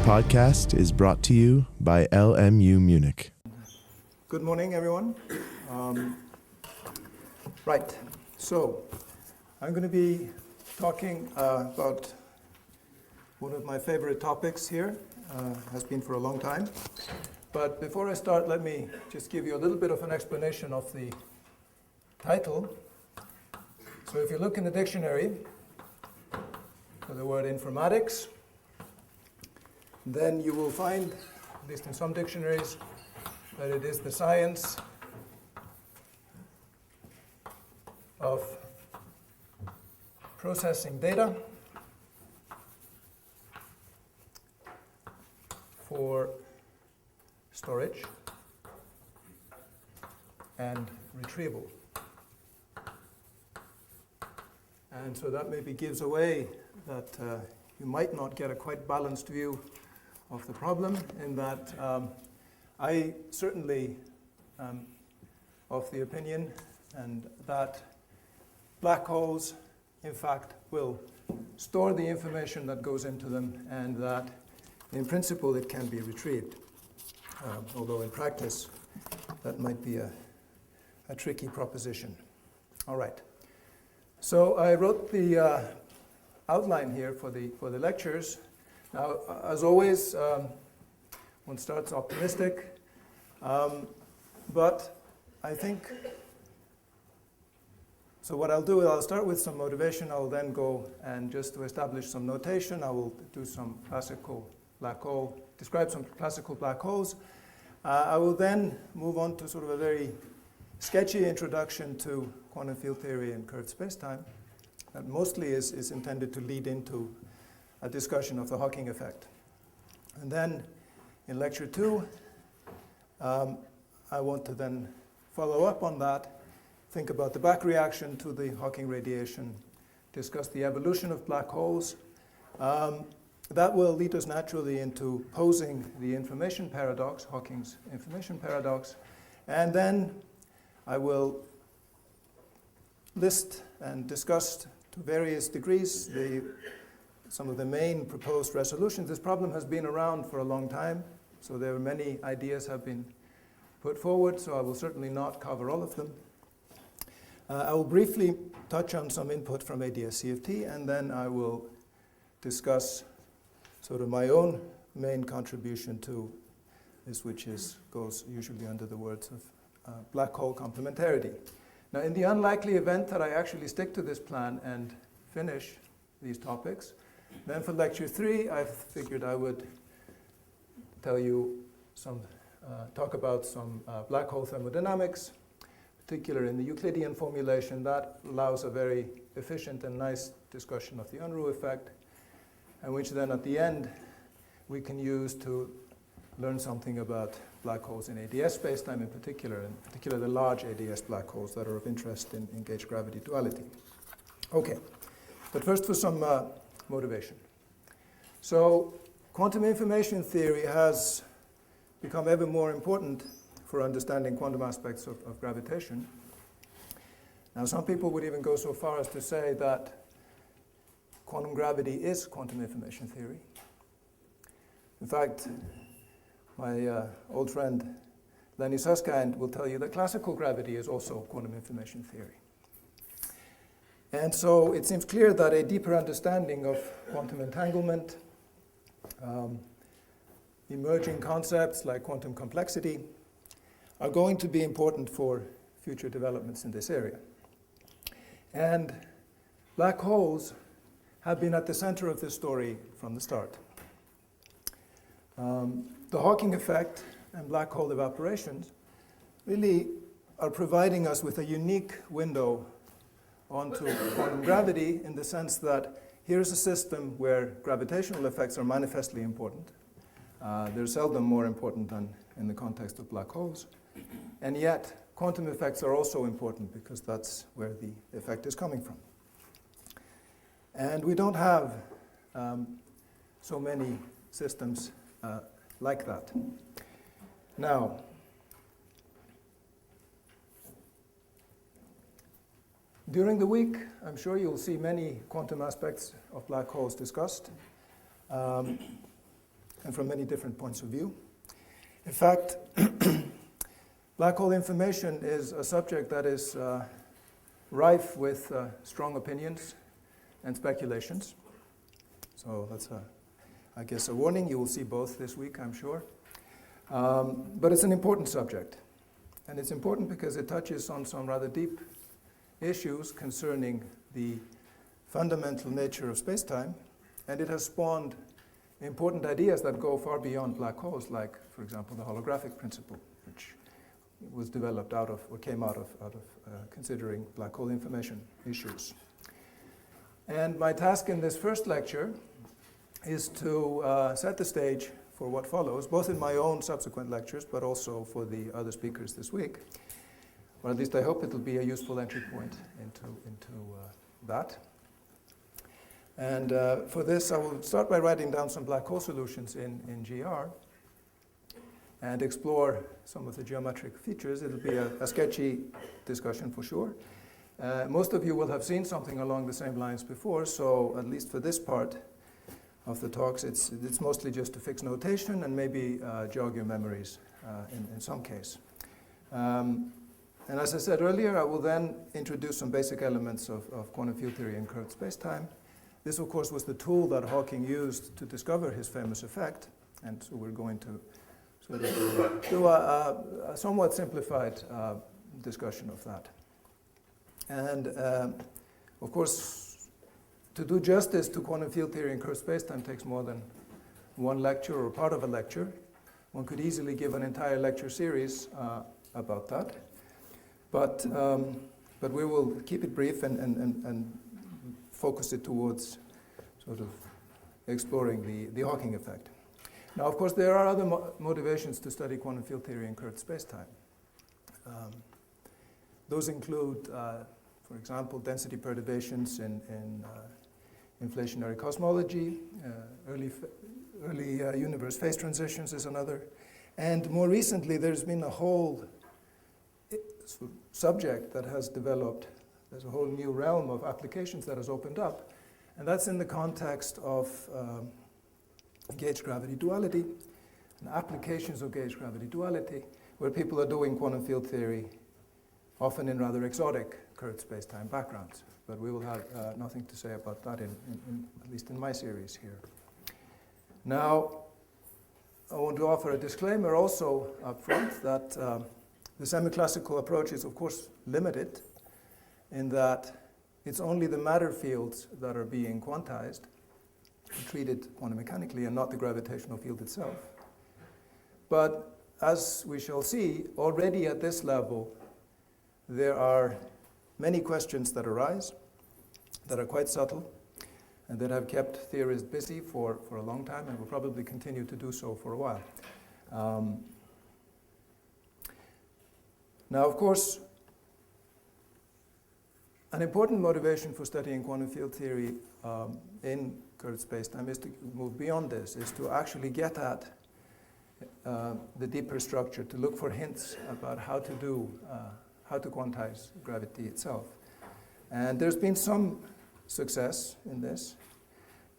podcast is brought to you by LMU Munich. Good morning, everyone. Right, so I'm going to be talking about one of my favorite topics here, has been for a long time. But before I start, let me just give you a little bit of an explanation of the title. So if you look in the dictionary for the word informatics, then you will find, at least in some dictionaries, that it is the science of processing data for storage and retrieval. And so that maybe gives away that you might not get a quite balanced view of the problem, in that I certainly am of the opinion and that black holes, in fact, will store the information that goes into them, and that in principle it can be retrieved. Although in practice that might be a tricky proposition. All right. So I wrote the outline here for the lectures. Now, as always, one starts optimistic, but I think, so what I'll do is I'll start with some motivation. I will then go and just to establish some notation, I will do some classical black hole, describe some classical black holes. I will then move on to sort of a very sketchy introduction to quantum field theory and curved spacetime that mostly is intended to lead into a discussion of the Hawking effect. And then in lecture 2, I want to then follow up on that, think about the back reaction to the Hawking radiation, discuss the evolution of black holes. That will lead us naturally into posing the information paradox, Hawking's information paradox, and then I will list and discuss to various degrees some of the main proposed resolutions. This problem has been around for a long time, so there are many ideas have been put forward, so I will certainly not cover all of them. I will briefly touch on some input from ADS-CFT, and then I will discuss sort of my own main contribution to this, which goes usually under the words of black hole complementarity. Now, in the unlikely event that I actually stick to this plan and finish these topics, then for lecture 3, I figured I would tell you talk about some black hole thermodynamics, particularly in the Euclidean formulation. That allows a very efficient and nice discussion of the Unruh effect, and which then at the end we can use to learn something about black holes in ADS spacetime in particular the large ADS black holes that are of interest in gauge gravity duality. Okay, but first for some motivation. So quantum information theory has become ever more important for understanding quantum aspects of gravitation. Now, some people would even go so far as to say that quantum gravity is quantum information theory. In fact, my old friend Lenny Susskind will tell you that classical gravity is also quantum information theory. And so it seems clear that a deeper understanding of quantum entanglement, emerging concepts like quantum complexity, are going to be important for future developments in this area. And black holes have been at the center of this story from the start. The Hawking effect and black hole evaporations really are providing us with a unique window onto quantum gravity, in the sense that here's a system where gravitational effects are manifestly important. They're seldom more important than in the context of black holes. And yet, quantum effects are also important because that's where the effect is coming from. And we don't have so many systems like that. Now, during the week, I'm sure you'll see many quantum aspects of black holes discussed. and from many different points of view. In fact, black hole information is a subject that is rife with strong opinions and speculations. So that's, I guess, a warning. You will see both this week, I'm sure. But it's an important subject. And it's important because it touches on some rather deep issues concerning the fundamental nature of space-time. And it has spawned important ideas that go far beyond black holes, like, for example, the holographic principle, which was developed out of, or came out of considering black hole information issues. And my task in this first lecture is to set the stage for what follows, both in my own subsequent lectures, but also for the other speakers this week. Or at least I hope it will be a useful entry point into that. And for this, I will start by writing down some black hole solutions in GR and explore some of the geometric features. It'll be a sketchy discussion for sure. Most of you will have seen something along the same lines before, so at least for this part of the talks, it's mostly just to fix notation and maybe jog your memories in some case. And as I said earlier, I will then introduce some basic elements of quantum field theory in curved spacetime. This, of course, was the tool that Hawking used to discover his famous effect, and so we're going to sort of do a somewhat simplified discussion of that. And, of course, to do justice to quantum field theory in curved spacetime takes more than one lecture or part of a lecture. One could easily give an entire lecture series about that. But we will keep it brief and focus it towards sort of exploring the Hawking effect. Now, of course, there are other motivations to study quantum field theory in curved spacetime. Those include, for example, density perturbations in inflationary cosmology, early universe phase transitions is another. And more recently, there's been a whole subject that has developed. There's a whole new realm of applications that has opened up, and that's in the context of gauge gravity duality and applications of gauge gravity duality, where people are doing quantum field theory, often in rather exotic curved spacetime backgrounds. But we will have nothing to say about that, at least in my series here. Now, I want to offer a disclaimer also up front that the semi-classical approach is, of course, limited in that it's only the matter fields that are being quantized and treated quantum mechanically and not the gravitational field itself. But as we shall see, already at this level, there are many questions that arise that are quite subtle and that have kept theorists busy for a long time and will probably continue to do so for a while. Now, of course, an important motivation for studying quantum field theory in curved spacetime is to move beyond this, is to actually get at the deeper structure, to look for hints about how to quantize gravity itself. And there's been some success in this,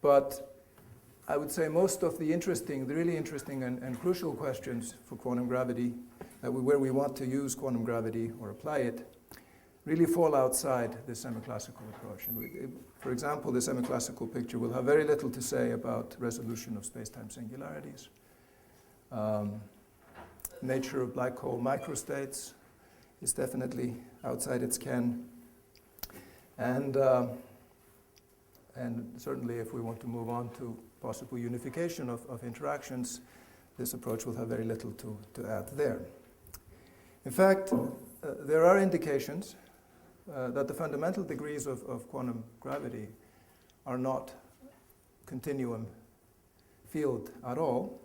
but I would say most of the really interesting and crucial questions for quantum gravity, where we want to use quantum gravity or apply it, really fall outside the semi-classical approach. And for example, the semi-classical picture will have very little to say about resolution of space-time singularities, nature of black hole microstates is definitely outside its ken, and certainly if we want to move on to possible unification of interactions, this approach will have very little to add there. In fact, there are indications that the fundamental degrees of quantum gravity are not continuum field at all,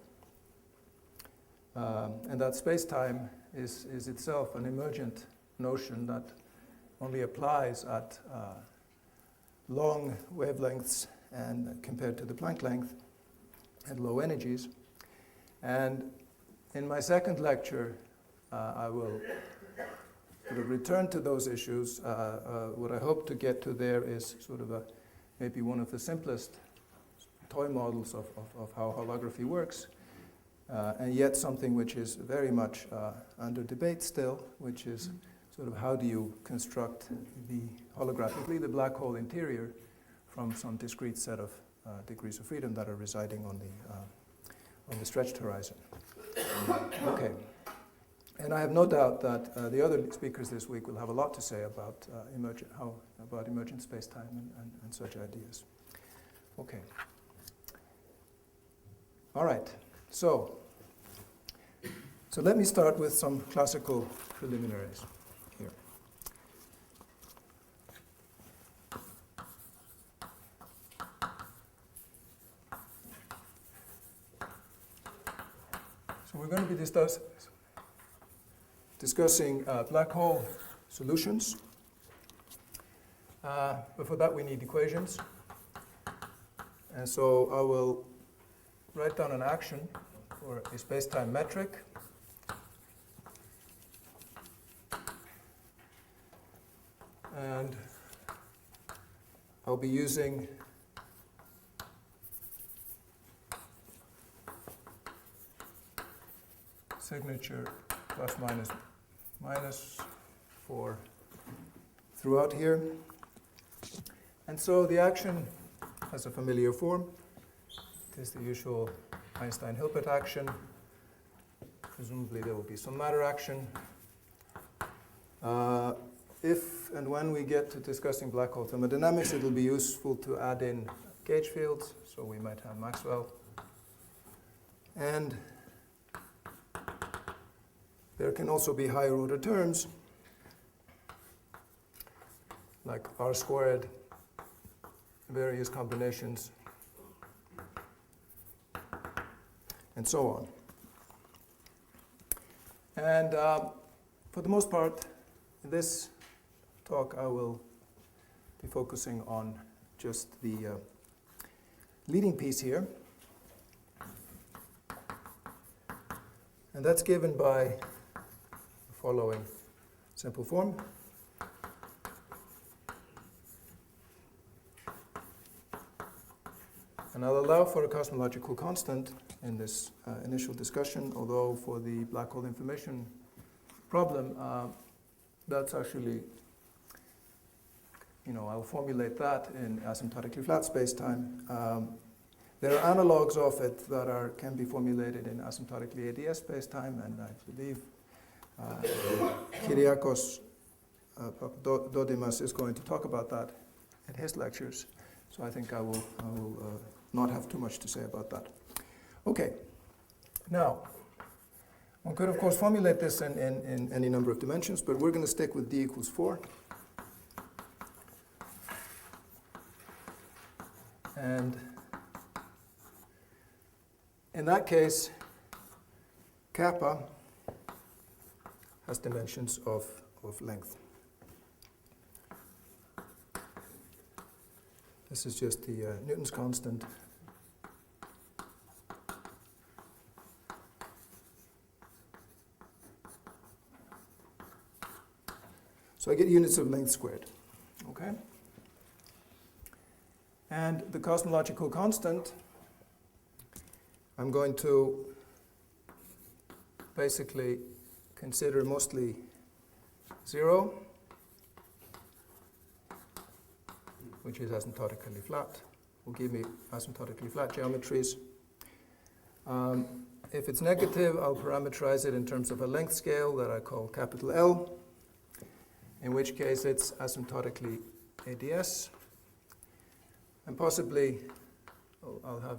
and that space-time is itself an emergent notion that only applies at long wavelengths and compared to the Planck length at low energies. And in my second lecture, I will sort of return to those issues. What I hope to get to there is sort of maybe one of the simplest toy models of how holography works, and yet something which is very much under debate still, which is sort of how do you construct holographically the black hole interior from some discrete set of degrees of freedom that are residing on the stretched horizon. Okay. And I have no doubt that the other speakers this week will have a lot to say about emergent space-time and such ideas. Okay. All right. So let me start with some classical preliminaries here. So we're going to be discussing black hole solutions. But for that we need equations. And so I will write down an action for a space-time metric. And I'll be using signature plus minus for throughout here. And so the action has a familiar form. It is the usual Einstein-Hilbert action. Presumably there will be some matter action. If and when we get to discussing black hole thermodynamics, it will be useful to add in gauge fields. So we might have Maxwell. And there can also be higher order terms, like R squared, various combinations, and so on. And for the most part, in this talk, I will be focusing on just the leading piece here. And that's given by the following simple form. And I'll allow for a cosmological constant in this initial discussion, although for the black hole information problem, that's actually, I'll formulate that in asymptotically flat space-time. There are analogs of it that can be formulated in asymptotically ADS space-time, and I believe Kyriakos Dodimas is going to talk about that in his lectures. So I think I will not have too much to say about that. Okay. Now, one could, of course, formulate this in any number of dimensions, but we're going to stick with d equals 4. And in that case, kappa has dimensions of length. This is just the Newton's constant. So I get units of length squared, okay? And the cosmological constant, I'm going to basically consider mostly 0, which is asymptotically flat, will give me asymptotically flat geometries. If it's negative, I'll parameterize it in terms of a length scale that I call capital L, in which case it's asymptotically ADS. And possibly, I'll have,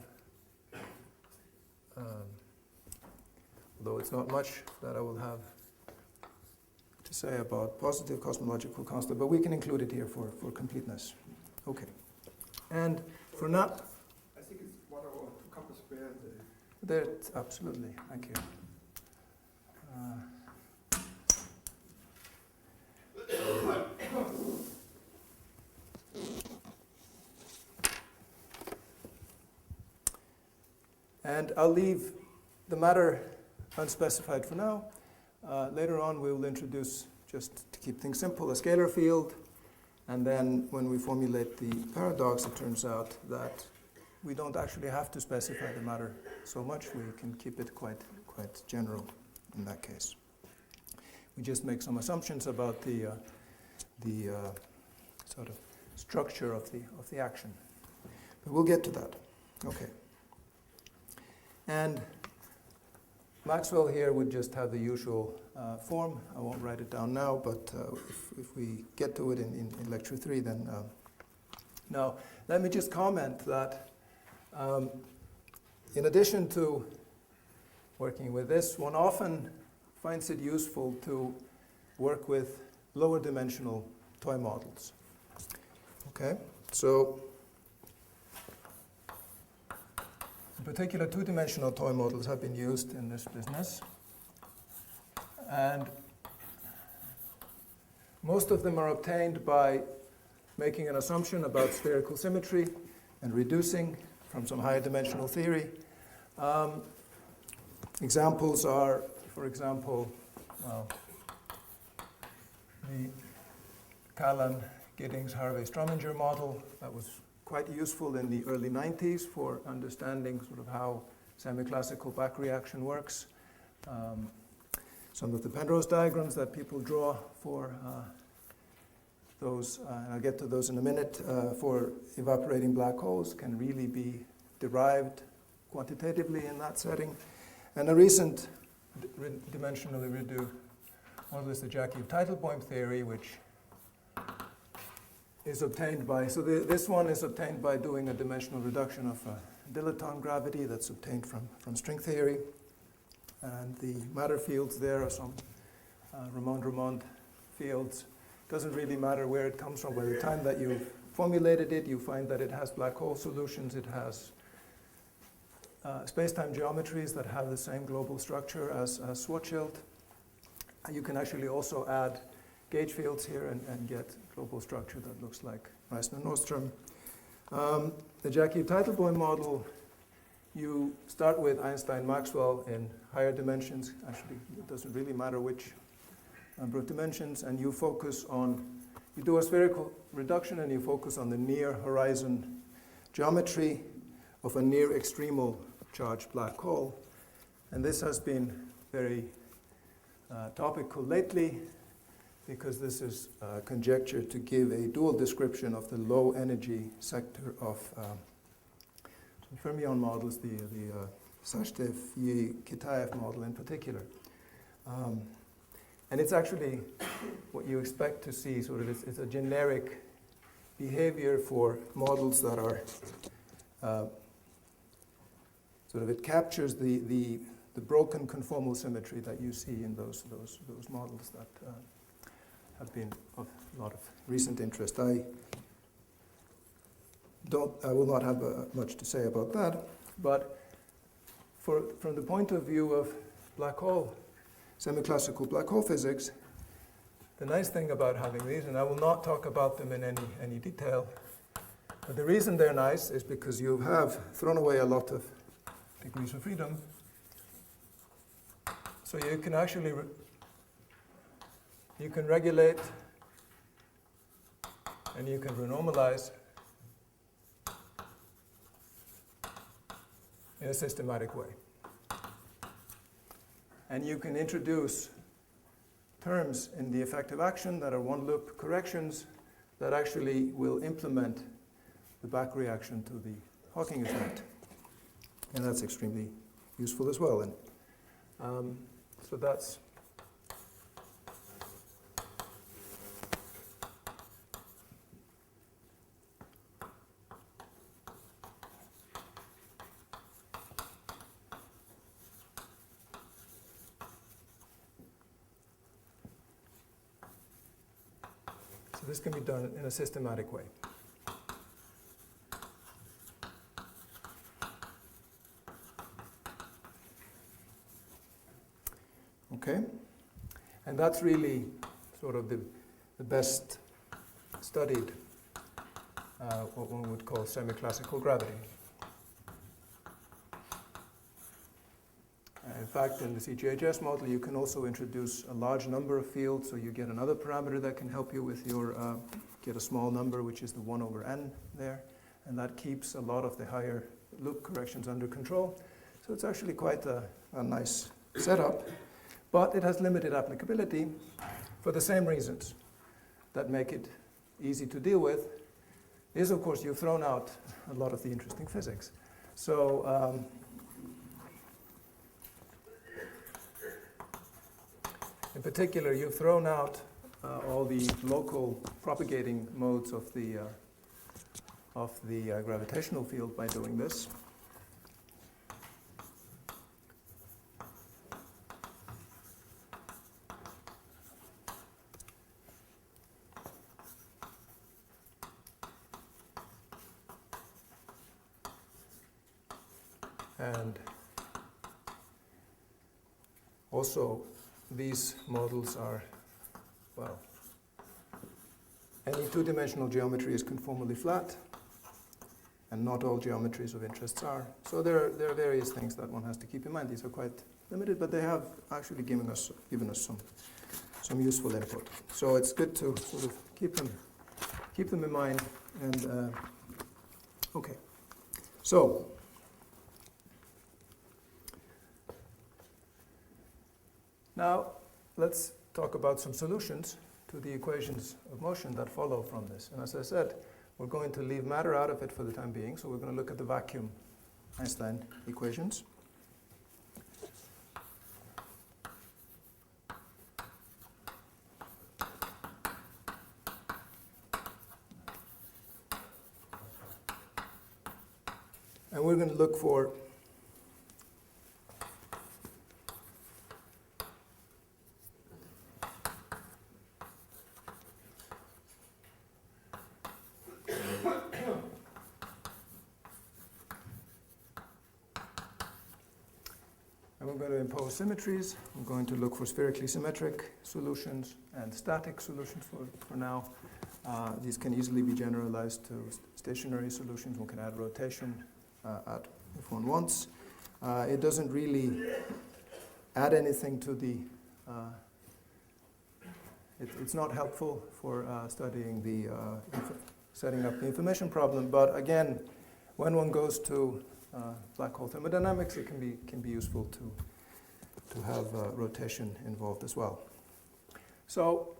although it's not much that I will have to say about positive cosmological constant, but we can include it here for completeness. Okay. And for now, I think it's 1 over 2 kappa squared. There, absolutely. Thank you. And I'll leave the matter unspecified for now. Later on, we will introduce, just to keep things simple, a scalar field. And then when we formulate the paradox, it turns out that we don't actually have to specify the matter so much. We can keep it quite general in that case. We just make some assumptions about the sort of structure of the action. But we'll get to that. Okay. And Maxwell here would just have the usual form. I won't write it down now, but if we get to it in lecture 3, then now let me just comment that in addition to working with this, one often finds it useful to work with lower dimensional toy models. Okay, so in particular, two-dimensional toy models have been used in this business, and most of them are obtained by making an assumption about spherical symmetry and reducing from some higher dimensional theory. Examples are, for example, the Callan, Giddings, Harvey, Strominger model that was quite useful in the early 90s for understanding sort of how semi-classical back reaction works. Some of the Penrose diagrams that people draw for those, and I'll get to those in a minute, for evaporating black holes can really be derived quantitatively in that setting. And a recent dimensionally reduced model is the Jakob-Teitelbaum theory, which is obtained by, so this one is obtained by doing a dimensional reduction of dilaton gravity that's obtained from string theory. And the matter fields there are some Ramond fields. Doesn't really matter where it comes from. By the time that you've formulated it, you find that it has black hole solutions. It has space-time geometries that have the same global structure as Schwarzschild. You can actually also add gauge fields here and get global structure that looks like Reissner-Nordström. The Jakob-Teitelbaum model, you start with Einstein-Maxwell in higher dimensions. Actually, it doesn't really matter which number of dimensions, and you focus on, you do a spherical reduction and you focus on the near horizon geometry of a near extremal charged black hole. And this has been very topical lately because this is conjecture to give a dual description of the low energy sector of fermion models, the Sachtev-Kitaev model in particular. And it's actually what you expect to see, sort of, it's a generic behavior for models that are, sort of, it captures the broken conformal symmetry that you see in those models that have been of a lot of recent interest. I will not have much to say about that, but from the point of view of black hole, semi-classical black hole physics, the nice thing about having these, and I will not talk about them in any detail, but the reason they're nice is because you have thrown away a lot of degrees of freedom. So you can actually you can regulate and you can renormalize in a systematic way. And you can introduce terms in the effective action that are one-loop corrections that actually will implement the back reaction to the Hawking effect. And that's extremely useful as well. And so that's this can be done in a systematic way. Okay, and that's really sort of the best studied, what one would call semi-classical gravity. In fact, in the CGHS model, you can also introduce a large number of fields, so you get another parameter that can help you with your, get a small number, which is the 1 over n there. and that keeps a lot of the higher loop corrections under control. So it's actually quite a nice setup, but it has limited applicability for the same reasons that make it easy to deal with. Is, of course, you've thrown out a lot of the interesting physics. So in particular, you've thrown out all the local propagating modes of the gravitational field by doing this. And also, these models are, well, any two-dimensional geometry is conformally flat, and not all geometries of interest are. So there are various things that one has to keep in mind. These are quite limited, but they have actually given us some useful input. So it's good to sort of keep them in mind. And okay, so now let's talk about some solutions to the equations of motion that follow from this. And as I said, we're going to leave matter out of it for the time being, so we're going to look at the vacuum Einstein equations. And we're going to look for impose symmetries. I'm going to look for spherically symmetric solutions and static solutions for now. These can easily be generalized to stationary solutions. One can add rotation if one wants. It doesn't really add anything to the... it's not helpful for studying the setting up the information problem, but again, when one goes to black hole thermodynamics, it can be useful to have rotation involved as well. So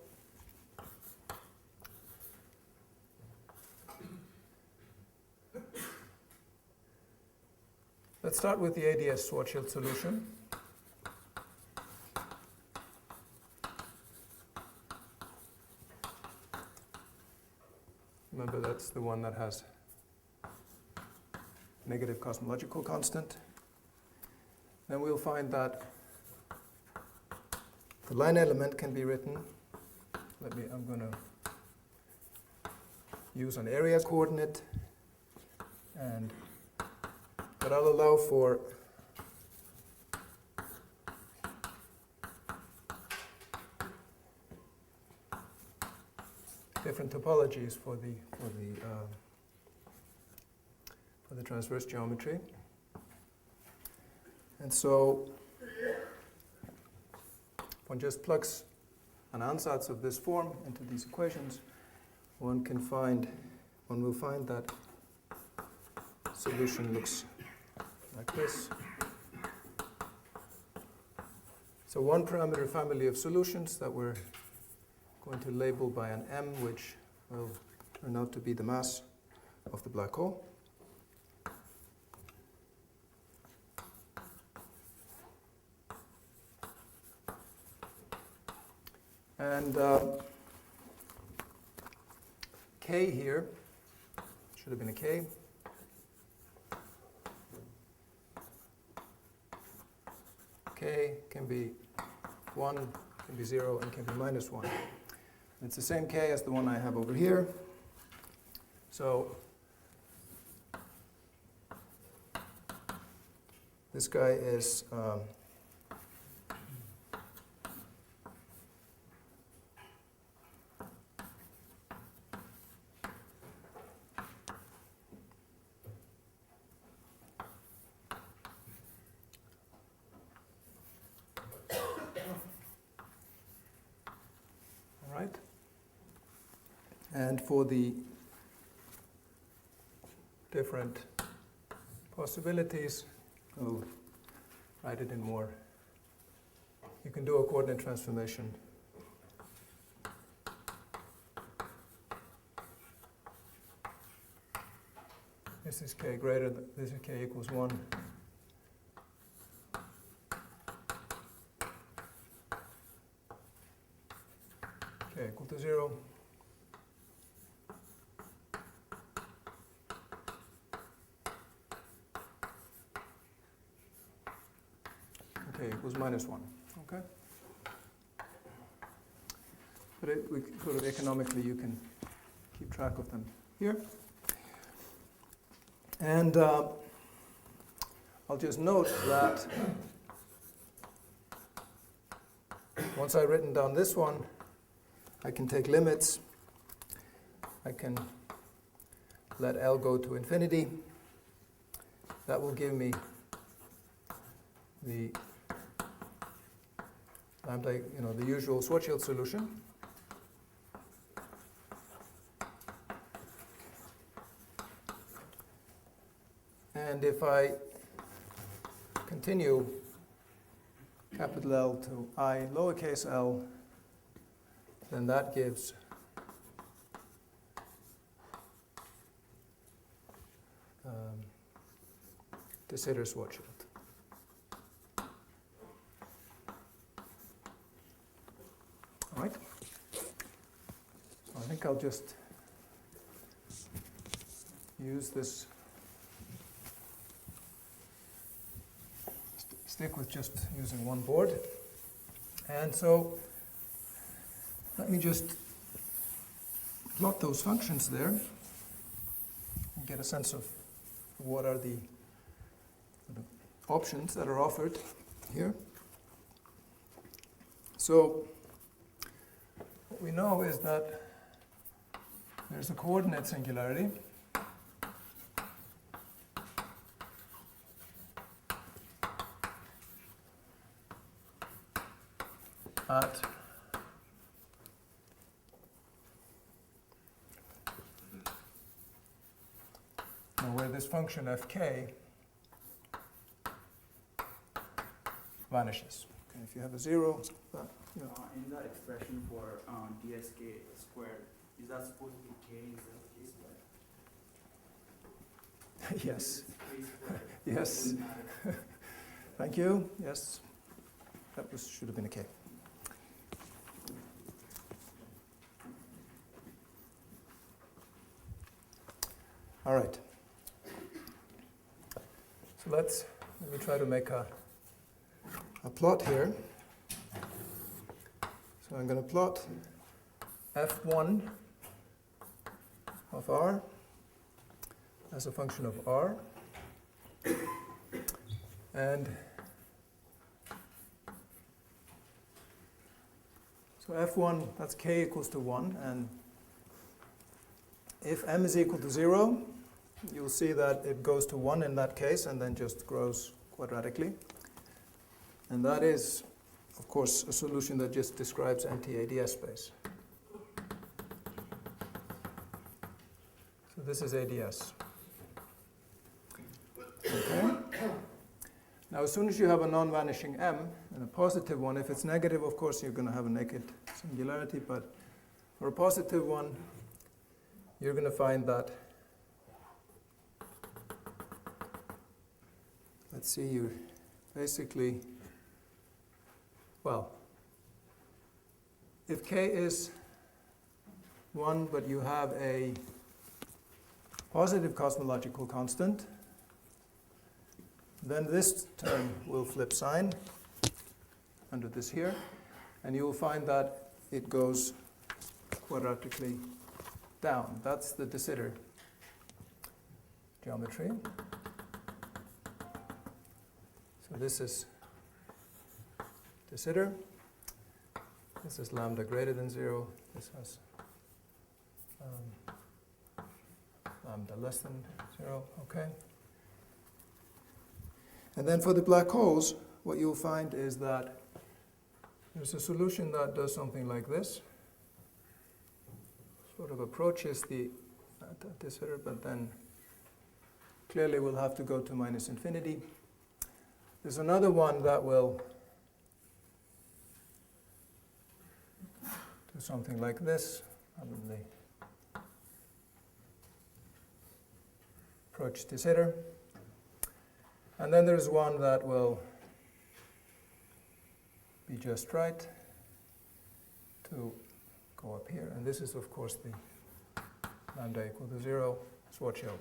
let's start with the ADS Schwarzschild solution. Remember, that's the one that has negative cosmological constant. Then we'll find that the line element can be written. I'm going to use an area coordinate, but I'll allow for different topologies for the transverse geometry. And so one just plugs an ansatz of this form into these equations. One will find that solution looks like this. So one parameter family of solutions that we're going to label by an M, which will turn out to be the mass of the black hole. And K here, should have been a K. K can be 1, can be 0, and can be minus 1. And it's the same K as the one I have over here. So this guy is and for the different possibilities. I'll write it in more. You can do a coordinate transformation. This is k greater than, this is k equals 1. K equal to 0. K equals -1. Okay? But we sort of economically, you can keep track of them here. And I'll just note that once I've written down this one, I can take limits. I can let L go to infinity. That will give me the lambda, the usual Schwarzschild solution. And if I continue capital L to I lowercase l, then that gives de Sitter Schwarzschild. All right. So I think I'll just use this. Stick with just using one board. And so let me just plot those functions there and get a sense of what are the options that are offered here. So what we know is that there's a coordinate singularity. At where this function fk vanishes. Okay, if you have a 0, in that expression for dsk squared, is that supposed to be k instead of k squared? Yes. K squared. Yes. Thank you. Yes. That should have been a k. All right. So let me try to make a plot here. So I'm going to plot f1 of r as a function of r. And so f1, that's k equals to 1. And if m is equal to 0, you'll see that it goes to 1 in that case and then just grows quadratically. And that is, of course, a solution that just describes empty ADS space. So this is ADS. Okay. Now, as soon as you have a non-vanishing m and a positive one, if it's negative, of course, you're going to have a naked singularity. But for a positive one, you're going to find that, let's see, you basically, well, if k is 1, but you have a positive cosmological constant, then this term will flip sign under this here, and you will find that it goes quadratically down. That's the de Sitter geometry. So this is de Sitter. This is lambda greater than 0. This has lambda less than 0. Okay. And then for the black holes, what you'll find is that there's a solution that does something like this. Sort of approaches the de Sitter, but then clearly will have to go to minus infinity. There's another one that will do something like this, probably approach de Sitter. And then there's one that will be just right to go up here. And this is, of course, the lambda equal to 0 Schwarzschild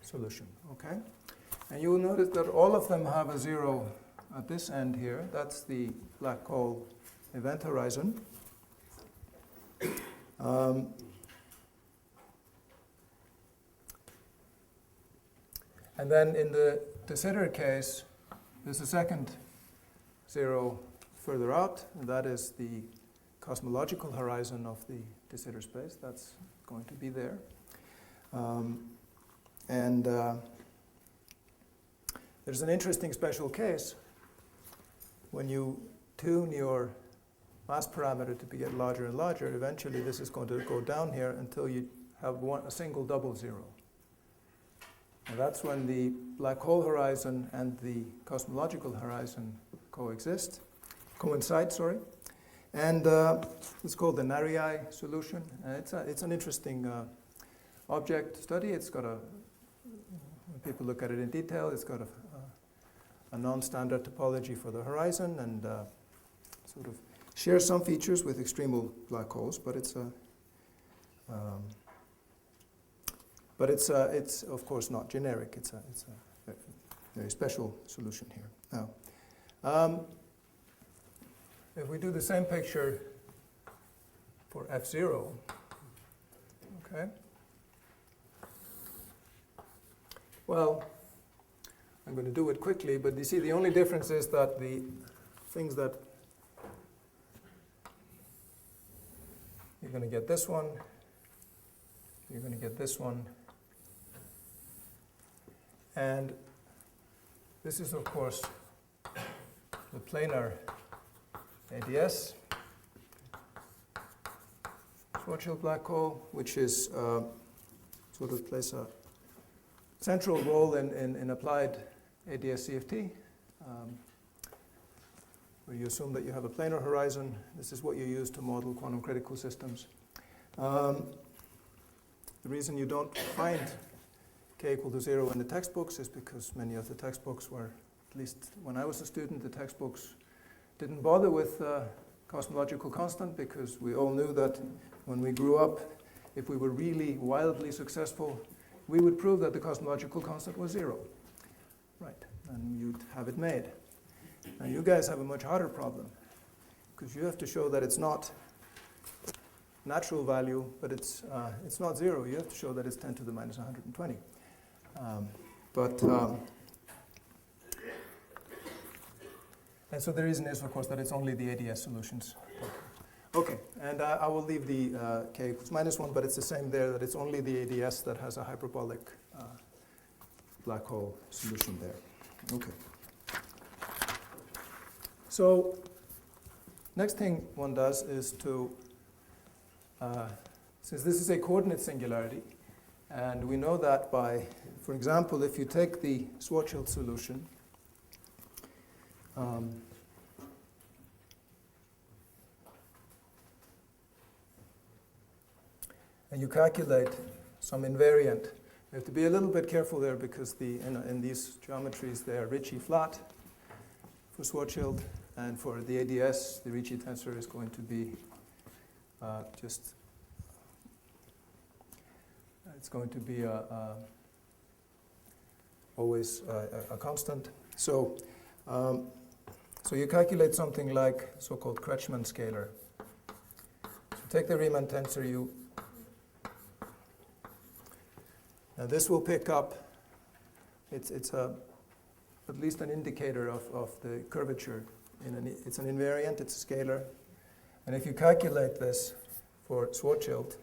solution. Okay? And you will notice that all of them have a 0 at this end here. That's the black hole event horizon. And then in the de Sitter case, there's a second 0 further out, and that is the cosmological horizon of the de Sitter space. That's going to be there. There's an interesting special case. When you tune your mass parameter to get larger and larger, eventually this is going to go down here until you have a single double 0. And that's when the black hole horizon and the cosmological horizon coincide. And it's called the Narii solution. And it's an interesting object to study. It's got when people look at it in detail, it's got a non-standard topology for the horizon and sort of shares some features with extremal black holes, but it's of course not generic. It's a very special solution here. Now, if we do the same picture for FZero, okay. Well, I'm going to do it quickly, but you see the only difference is that the things that you're going to get this one, you're going to get this one, and this is, of course, the planar ADS, Schwarzschild black hole, which is sort of plays a central role in applied ADS CFT, where you assume that you have a planar horizon. This is what you use to model quantum critical systems. The reason you don't find k equal to 0 in the textbooks is because many of the textbooks were, at least when I was a student, the textbooks didn't bother with cosmological constant, because we all knew that when we grew up, if we were really wildly successful, we would prove that the cosmological constant was 0. Right, and you'd have it made. Now you guys have a much harder problem, because you have to show that it's not natural value, but it's not 0. You have to show that it's 10 to the minus 120. And so the reason is, of course, that it's only the ADS solutions. Okay, and I will leave the k equals minus 1, but it's the same there, that it's only the ADS that has a hyperbolic black hole solution there. Okay. So next thing one does is to, since this is a coordinate singularity, and we know that by, for example, if you take the Schwarzschild solution, and you calculate some invariant. You have to be a little bit careful there, because in these geometries they are Ricci flat for Schwarzschild, and for the ADS, the Ricci tensor is going to be it's going to be always a constant. So you calculate something like so-called Kretschmann scalar. So take the Riemann tensor, now this will pick up, it's at least an indicator of the curvature. It's an invariant, it's a scalar. And if you calculate this for Schwarzschild,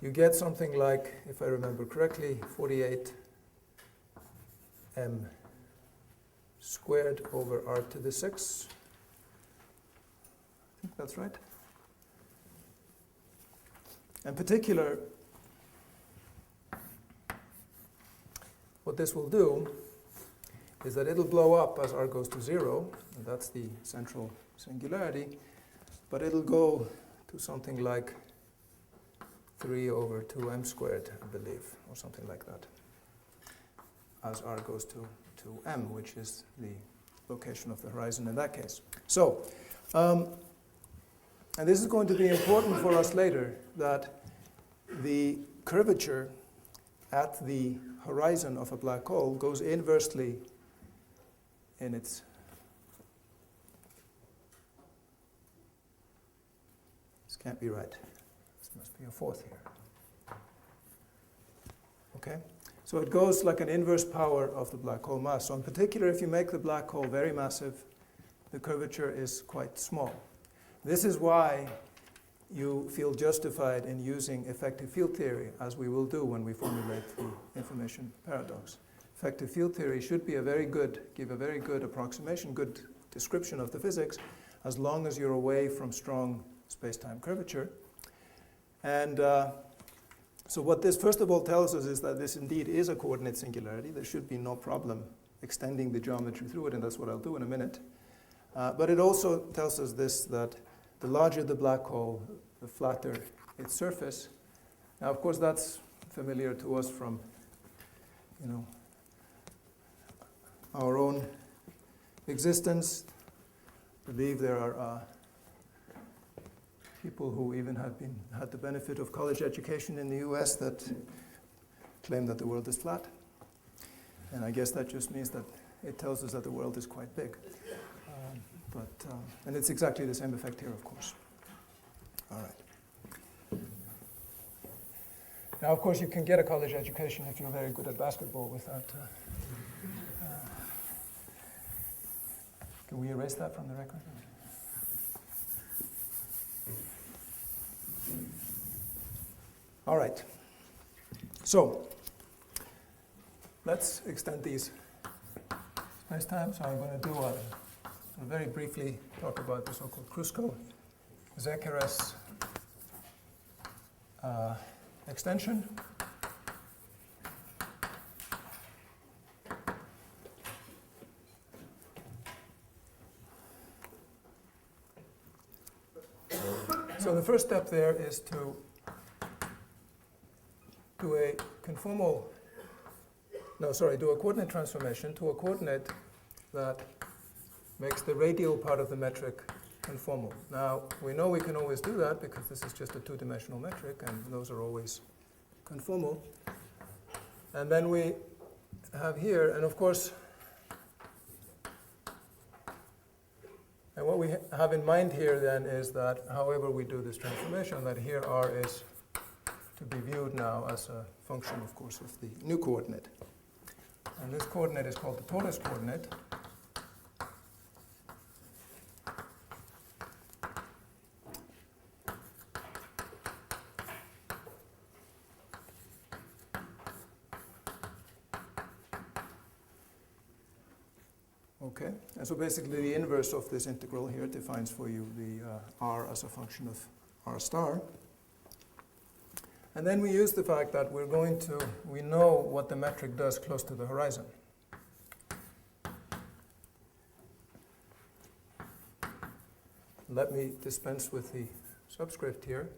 you get something like, if I remember correctly, 48 m squared over r to the 6. I think that's right. In particular, what this will do is that it'll blow up as r goes to 0, and that's the central singularity, but it'll go to something like 3 over 2m squared, I believe, or something like that, as r goes to m, which is the location of the horizon in that case. So, and this is going to be important for us later, that the curvature at the horizon of a black hole goes inversely in its this can't be right. This must be a fourth here. Okay? So it goes like an inverse power of the black hole mass. So in particular, if you make the black hole very massive, the curvature is quite small. This is why you feel justified in using effective field theory, as we will do when we formulate the information paradox. Effective field theory should be give a very good approximation, good description of the physics, as long as you're away from strong space-time curvature. And so what this first of all tells us is that this indeed is a coordinate singularity. There should be no problem extending the geometry through it, and that's what I'll do in a minute. But it also tells us this, that the larger the black hole, the flatter its surface. Now, of course, that's familiar to us from, our own existence. I believe there are people who even had the benefit of college education in the US that claim that the world is flat. And I guess that just means that it tells us that the world is quite big. And it's exactly the same effect here, of course. All right. Now, of course, you can get a college education if you're very good at basketball without... can we erase that from the record? All right. So, let's extend these space-time. So I'm going to do I'll very briefly talk about the so-called Kruskal-Zakaras extension. So the first step there is to do a coordinate transformation to a coordinate that makes the radial part of the metric conformal. Now, we know we can always do that because this is just a two-dimensional metric, and those are always conformal. And then we have here, and of course, and what we have in mind here then is that however we do this transformation, that here R is to be viewed now as a function, of course, of the new coordinate. And this coordinate is called the torus coordinate. Okay, and so basically the inverse of this integral here defines for you the r as a function of r star. And then we use the fact that we know what the metric does close to the horizon. Let me dispense with the subscript here.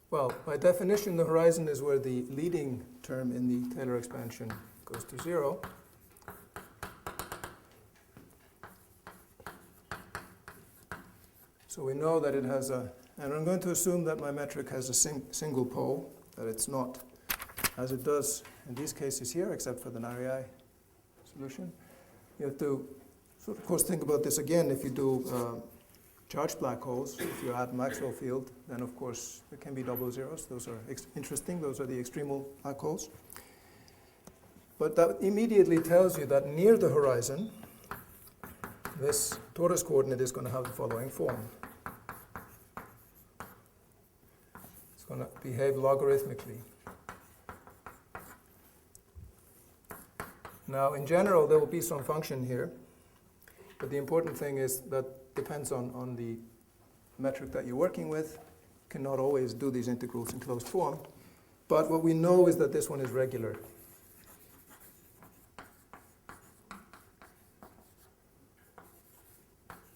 Well, by definition, the horizon is where the leading term in the Taylor expansion goes to 0. So we know that it has and I'm going to assume that my metric has a single pole, that it's not as it does in these cases here, except for the Nari solution. You have to, so of course, think about this again. If you do charged black holes, if you add Maxwell field, then of course there can be double zeros. Those are interesting. Those are the extremal black holes. But that immediately tells you that near the horizon, this torus coordinate is going to have the following form. It's going to behave logarithmically. Now, in general, there will be some function here. But the important thing is that depends on the metric that you're working with. You cannot always do these integrals in closed form. But what we know is that this one is regular.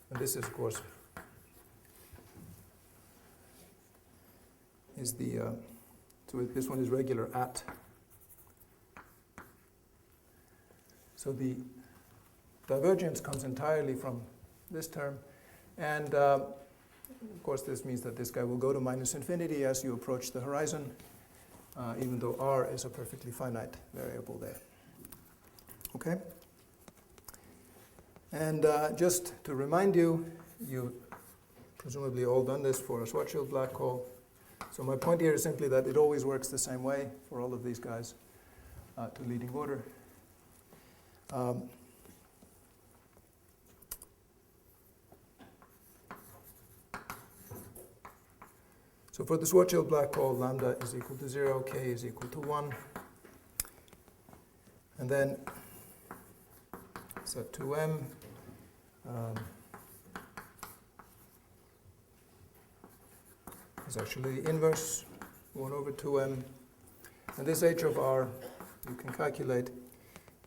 And this is, of course, is the, so this one is regular at. So the divergence comes entirely from this term. And of course, this means that this guy will go to minus infinity as you approach the horizon, even though r is a perfectly finite variable there. Okay? And just to remind you, you've presumably all done this for a Schwarzschild black hole. So my point here is simply that it always works the same way for all of these guys to leading order. So for the Schwarzschild black hole, lambda is equal to 0, k is equal to 1. And then set 2m. Is actually the inverse, 1 over 2m. And this h of r, you can calculate,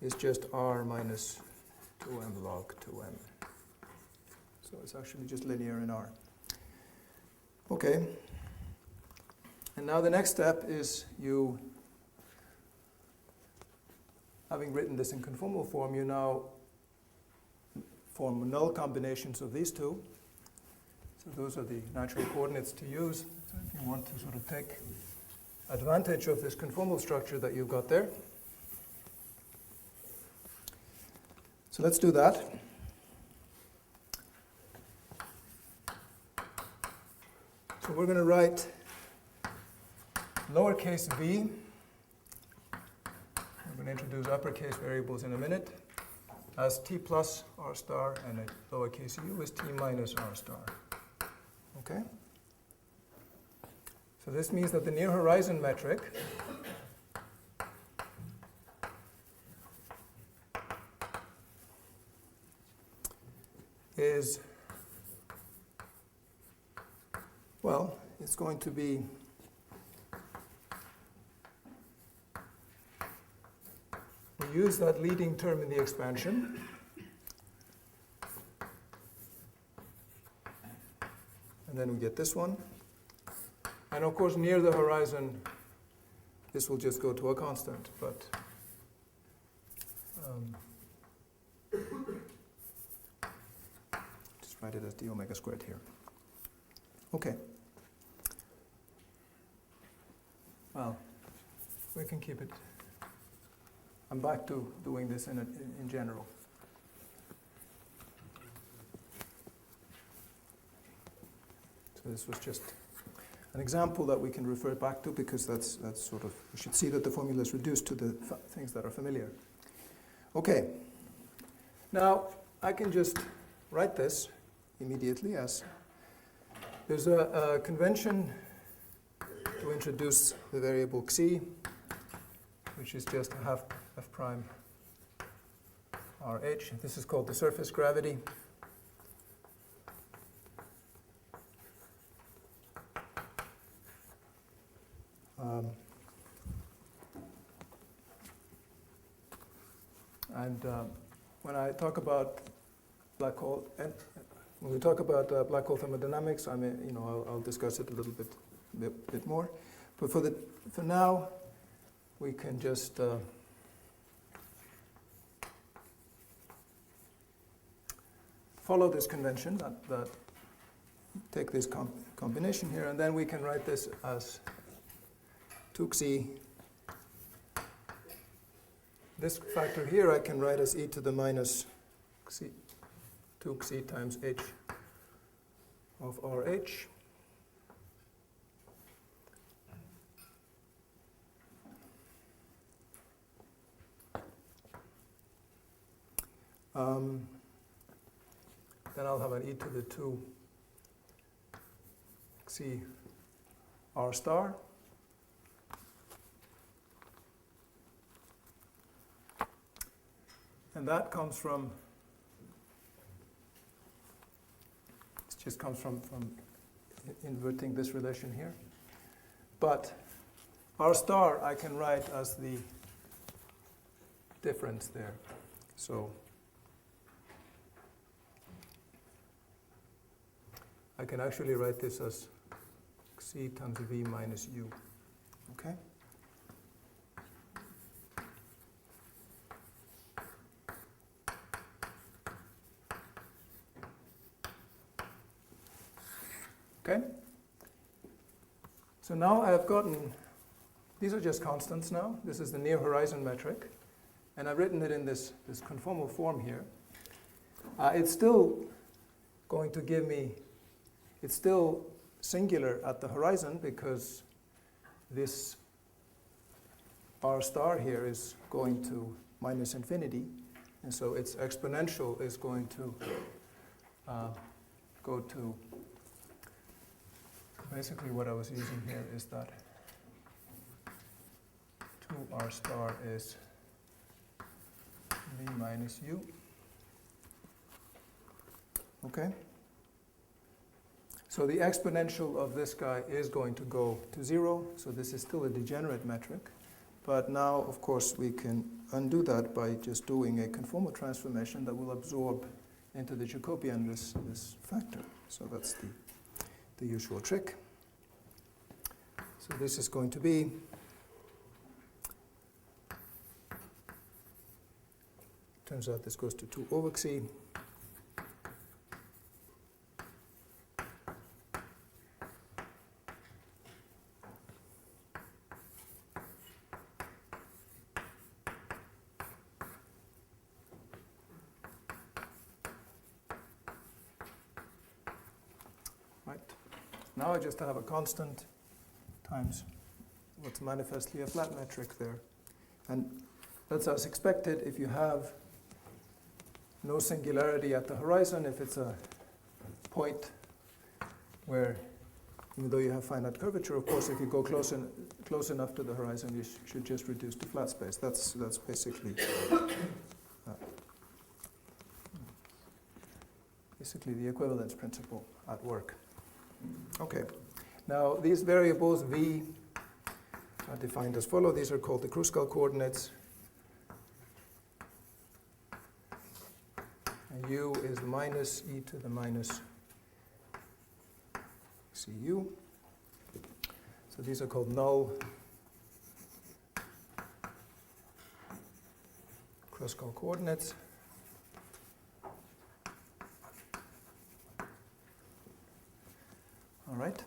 is just r minus 2m log 2m. So it's actually just linear in r. Okay. And now the next step is you, having written this in conformal form, you now form null combinations of these two. So those are the natural coordinates to use. So if you want to sort of take advantage of this conformal structure that you've got there. So let's do that. So we're going to write lowercase v. We're going to introduce uppercase variables in a minute as t plus r star, and a lowercase u is t minus r star. Okay? So this means that the near horizon metric is, well, it's going to be we use that leading term in the expansion. And then we get this one. And of course, near the horizon, this will just go to a constant. But just write it as d omega squared here. Okay. Well, we can keep it. I'm back to doing this in general. So this was just an example that we can refer back to, because that's sort of, we should see that the formula is reduced to the things that are familiar. Okay. Now, I can just write this immediately as there's a convention to introduce the variable xi, which is just half f prime rh. This is called the surface gravity. When I talk about black hole, and when we talk about black hole thermodynamics, I mean, I'll discuss it a little bit more. But for now, we can just follow this convention that take this combination here, and then we can write this as 2xi. This factor here I can write as e to the minus xi, 2xi times h of rh. Then I'll have an e to the 2 xi r star. And that comes from This comes from inverting this relation here. But R star I can write as the difference there. So I can actually write this as C times V minus U. Okay? Okay? So now I've gotten, these are just constants now. This is the near horizon metric. And I've written it in this conformal form here. It's still going to give me, it's still singular at the horizon because this R star here is going to minus infinity. And so its exponential is going to go to, basically what I was using here is that 2R star is V minus U. Okay? So the exponential of this guy is going to go to 0, so this is still a degenerate metric. But now, of course, we can undo that by just doing a conformal transformation that will absorb into the Jacobian this factor. So that's the usual trick. So this is going to be turns out this goes to 2 over xi. Right. Now I just have a constant times what's manifestly a flat metric there. And that's as expected if you have no singularity at the horizon, if it's a point where, even though you have finite curvature, of course, if you go close enough to the horizon, you should just reduce to flat space. That's basically the equivalence principle at work. Okay. Now, these variables v are defined as follow. These are called the Kruskal coordinates. And u is minus e to the minus cu. So these are called null Kruskal coordinates. All right.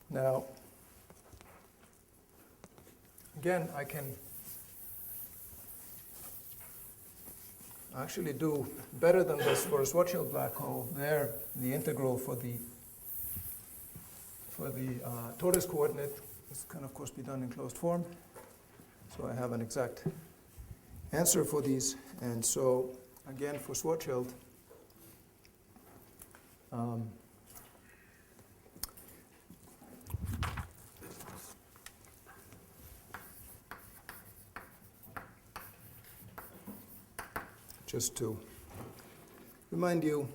Now, again, I can actually do better than this for a Schwarzschild black hole. There, the integral for the torus coordinate, this can of course be done in closed form. So I have an exact answer for these. And so, again, for Schwarzschild, just to remind you,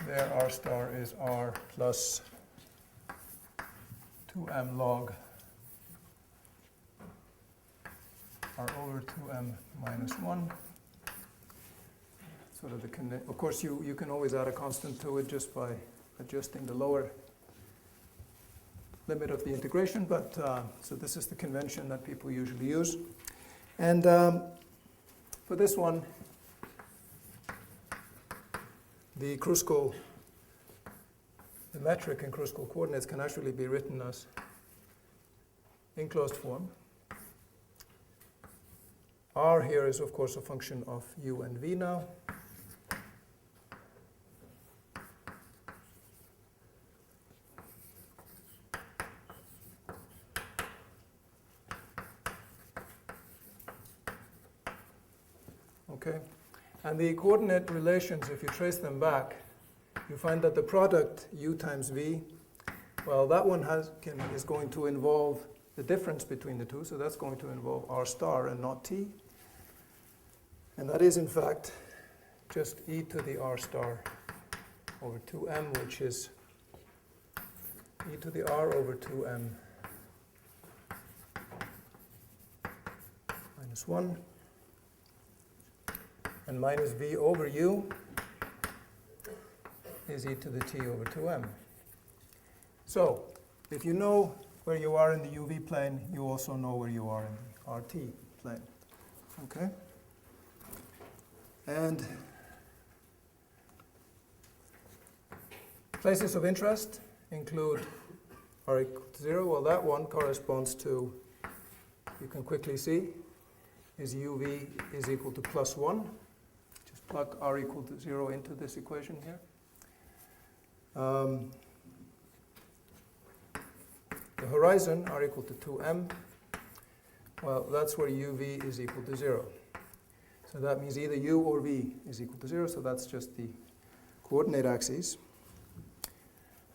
there R star is R plus 2m log R over 2m minus 1. Sort of of course, you can always add a constant to it just by adjusting the lower limit of the integration, but so this is the convention that people usually use. And for this one, the metric in Kruskal coordinates can actually be written as in closed form. R here is, of course, a function of u and v now. Okay, and the coordinate relations, if you trace them back, you find that the product u times v, well, that one is going to involve the difference between the two, so that's going to involve r star and not t. And that is, in fact, just e to the r star over 2m, which is e to the r over 2m minus 1, and minus v over u is e to the t over 2m. So, if you know where you are in the UV plane, you also know where you are in the RT plane. Okay? And places of interest include r equal to 0. Well, that one corresponds to, you can quickly see, is UV is equal to plus 1. Just plug r equal to 0 into this equation here. The horizon, r equal to 2m, well, that's where uv is equal to 0. So that means either u or v is equal to 0, so that's just the coordinate axes.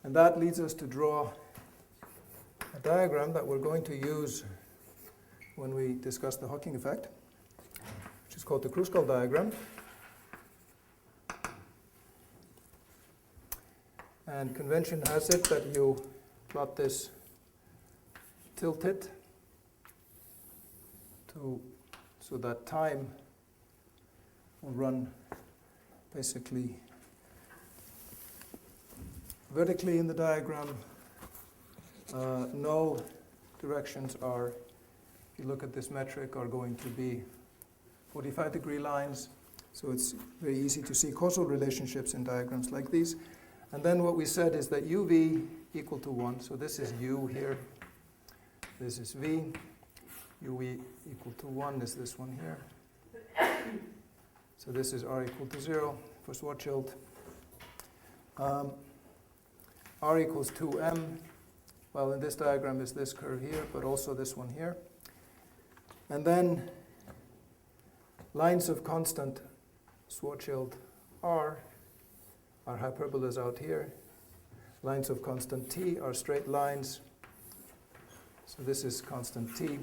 And that leads us to draw a diagram that we're going to use when we discuss the Hawking effect, which is called the Kruskal diagram. And convention has it that you plot this tilted so that time will run basically vertically in the diagram. Null directions are, if you look at this metric, are going to be 45-degree lines. So it's very easy to see causal relationships in diagrams like these. And then what we said is that uv equal to 1. So this is u here. This is v. uv equal to 1 is this one here. So this is r equal to 0 for Schwarzschild. R equals 2m. Well, in this diagram is this curve here, but also this one here. And then lines of constant Schwarzschild r are hyperbolas out here. Lines of constant t are straight lines. So this is constant t.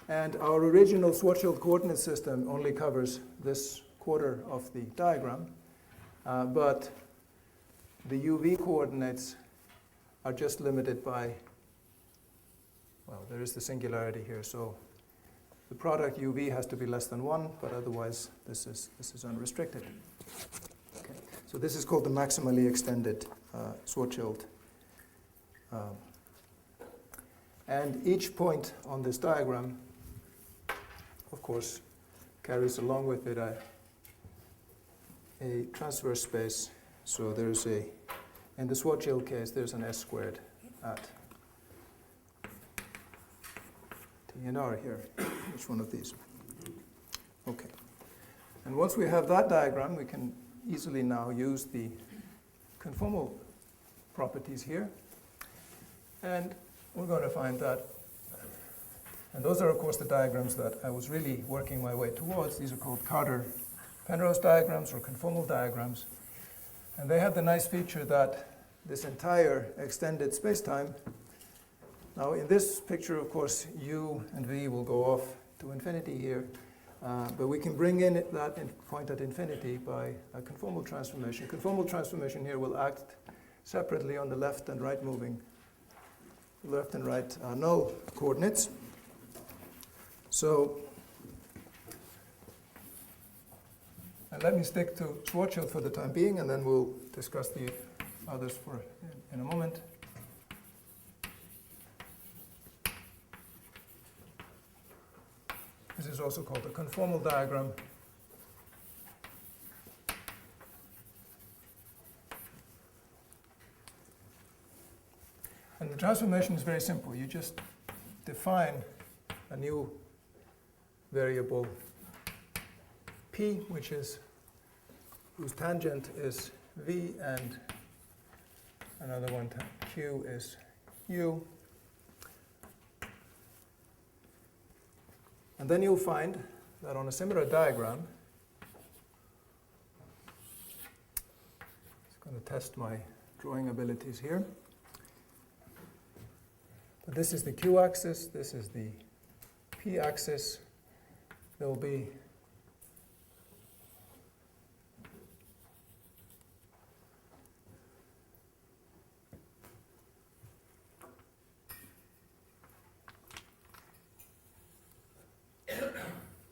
And our original Schwarzschild coordinate system only covers this quarter of the diagram, but the UV coordinates are just limited by, well, there is the singularity here, so the product UV has to be less than 1, but otherwise this is unrestricted. Okay. So this is called the maximally extended Schwarzschild. And each point on this diagram, of course, carries along with it a transverse space. So there's in the Schwarzschild case, there's an S squared at T and R here, each one of these. Okay. And once we have that diagram, we can easily now use the conformal properties here. And we're going to find that. And those are, of course, the diagrams that I was really working my way towards. These are called Carter-Penrose diagrams or conformal diagrams. And they have the nice feature that this entire extended space-time, now in this picture, of course, u and v will go off to infinity here. But we can bring in that point at infinity by a conformal transformation. Conformal transformation here will act separately on the left and right moving, left and right null coordinates. So, and let me stick to Schwarzschild for the time being, and then we'll discuss the others in a moment. This is also called a conformal diagram. And the transformation is very simple. You just define a new variable p, whose tangent is v, and another one q is u. And then you'll find that on a similar diagram, I'm going to test my drawing abilities here. But this is the q-axis, this is the p-axis, there will be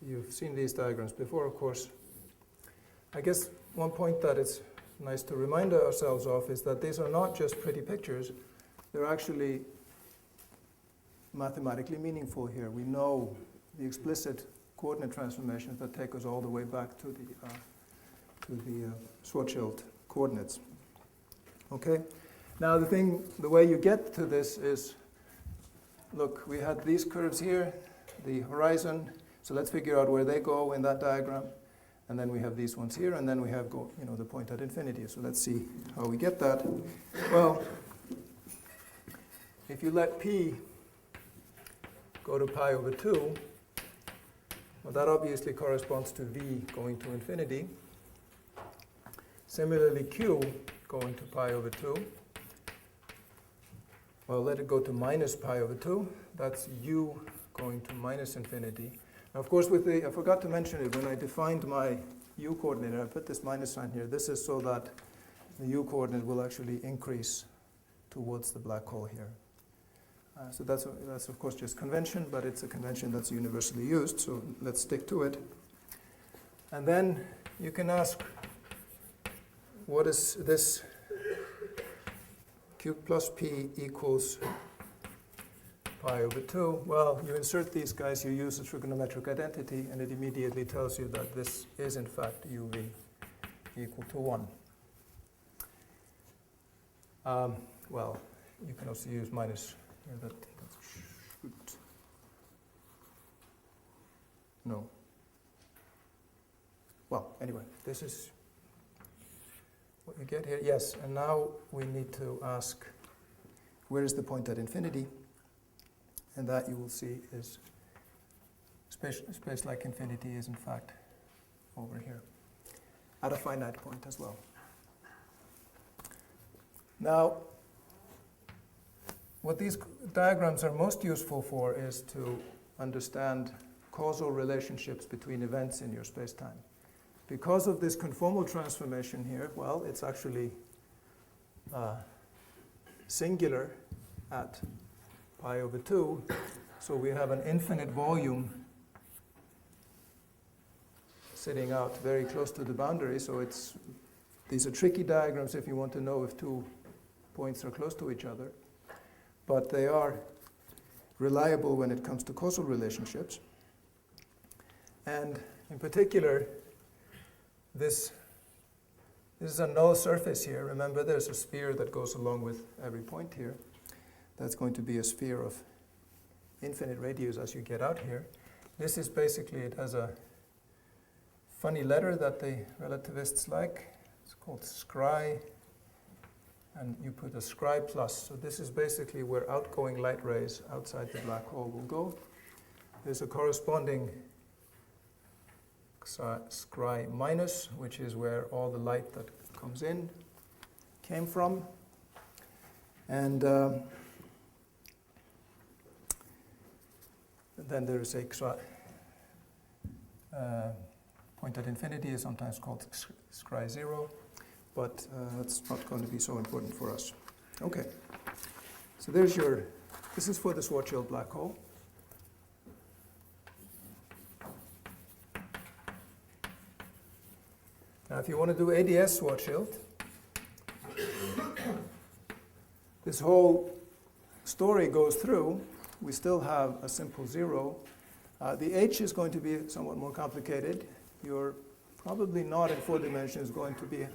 you've seen these diagrams before, of course. I guess one point that it's nice to remind ourselves of is that these are not just pretty pictures, they're actually mathematically meaningful here. We know the explicit coordinate transformations that take us all the way back to the Schwarzschild coordinates. Okay? Now the way you get to this is, look, we had these curves here, the horizon, so let's figure out where they go in that diagram. And then we have these ones here, and then we have the point at infinity. So let's see how we get that. Well, if you let p go to pi over 2, well, that obviously corresponds to v going to infinity. Similarly, q going to pi over 2. Well, let it go to minus pi over 2. That's u going to minus infinity. Now, of course, I forgot to mention it when I defined my u coordinate. I put this minus sign here. This is so that the u coordinate will actually increase towards the black hole here. So that's of course just convention, but it's a convention that's universally used. So let's stick to it. And then you can ask, what is this q plus p equals pi over 2? Well, you insert these guys, you use a trigonometric identity, and it immediately tells you that this is in fact uv equal to 1. Well, you can also use minus. No. Well, anyway, this is what you get here. Yes, and now we need to ask, where is the point at infinity? And that you will see is space like infinity is in fact over here at a finite point as well. Now, what these diagrams are most useful for is to understand causal relationships between events in your space-time. Because of this conformal transformation here, well, it's actually singular at pi over 2, so we have an infinite volume sitting out very close to the boundary. So these are tricky diagrams if you want to know if two points are close to each other, but they are reliable when it comes to causal relationships. And in particular, this is a null surface here. Remember, there's a sphere that goes along with every point here. That's going to be a sphere of infinite radius as you get out here. This is basically, it has a funny letter that the relativists like. It's called scry, and you put a scry plus. So this is basically where outgoing light rays outside the black hole will go. There's a corresponding scry minus, which is where all the light that comes in came from. And then there is a point at infinity is sometimes called scry 0, but that's not going to be so important for us. Okay, so this is for the Schwarzschild black hole. Now if you want to do ADS Schwarzschild, this whole story goes through. We still have a simple 0. The H is going to be somewhat more complicated. You're probably not in 4 dimensions going to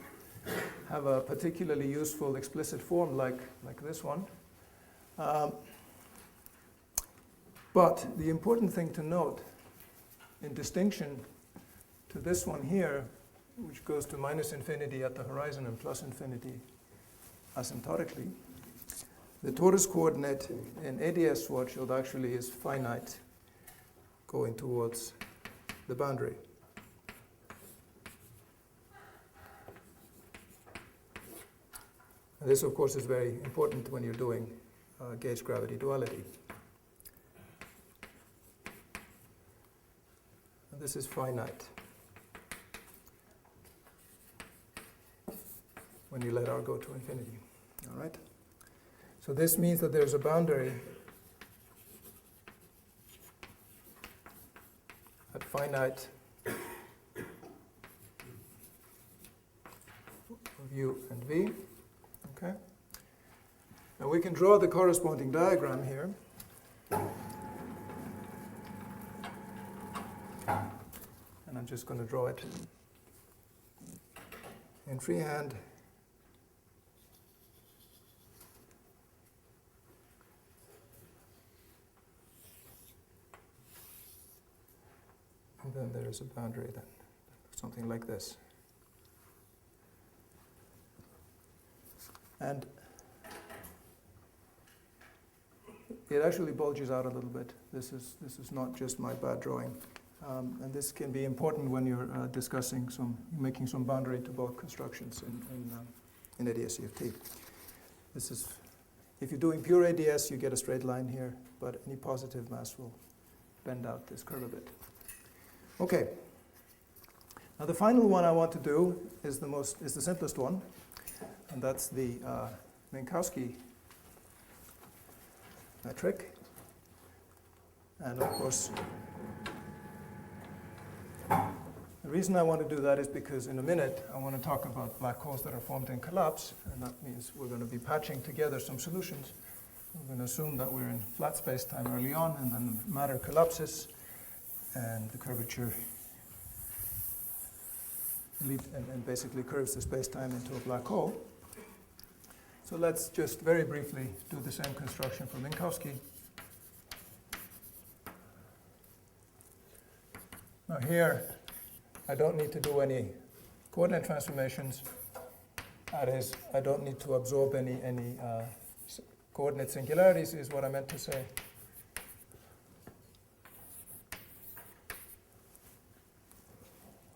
have a particularly useful explicit form like this one. But the important thing to note, in distinction to this one here, which goes to minus infinity at the horizon and plus infinity asymptotically, the torus coordinate in ADS Schwarzschild actually is finite going towards the boundary. And this, of course, is very important when you're doing gauge gravity duality. This is finite when you let R go to infinity. All right? So this means that there's a boundary at finite of U and V. Okay? Now we can draw the corresponding diagram here. And I'm just going to draw it in freehand. And then there is a boundary then, something like this. And it actually bulges out a little bit. This is not just my bad drawing. And this can be important when you're discussing making some boundary to both constructions in ADS-CFT. This is, if you're doing pure ADS, you get a straight line here, but any positive mass will bend out this curve a bit. Okay. Now the final one I want to do is the simplest one, and that's the Minkowski metric. And of course, the reason I want to do that is because in a minute I want to talk about black holes that are formed in collapse, and that means we're going to be patching together some solutions. We're going to assume that we're in flat space-time early on, and then matter collapses, and the curvature and basically curves the space-time into a black hole. So let's just very briefly do the same construction for Minkowski. Now here, I don't need to do any coordinate transformations. That is, I don't need to absorb any coordinate singularities, is what I meant to say.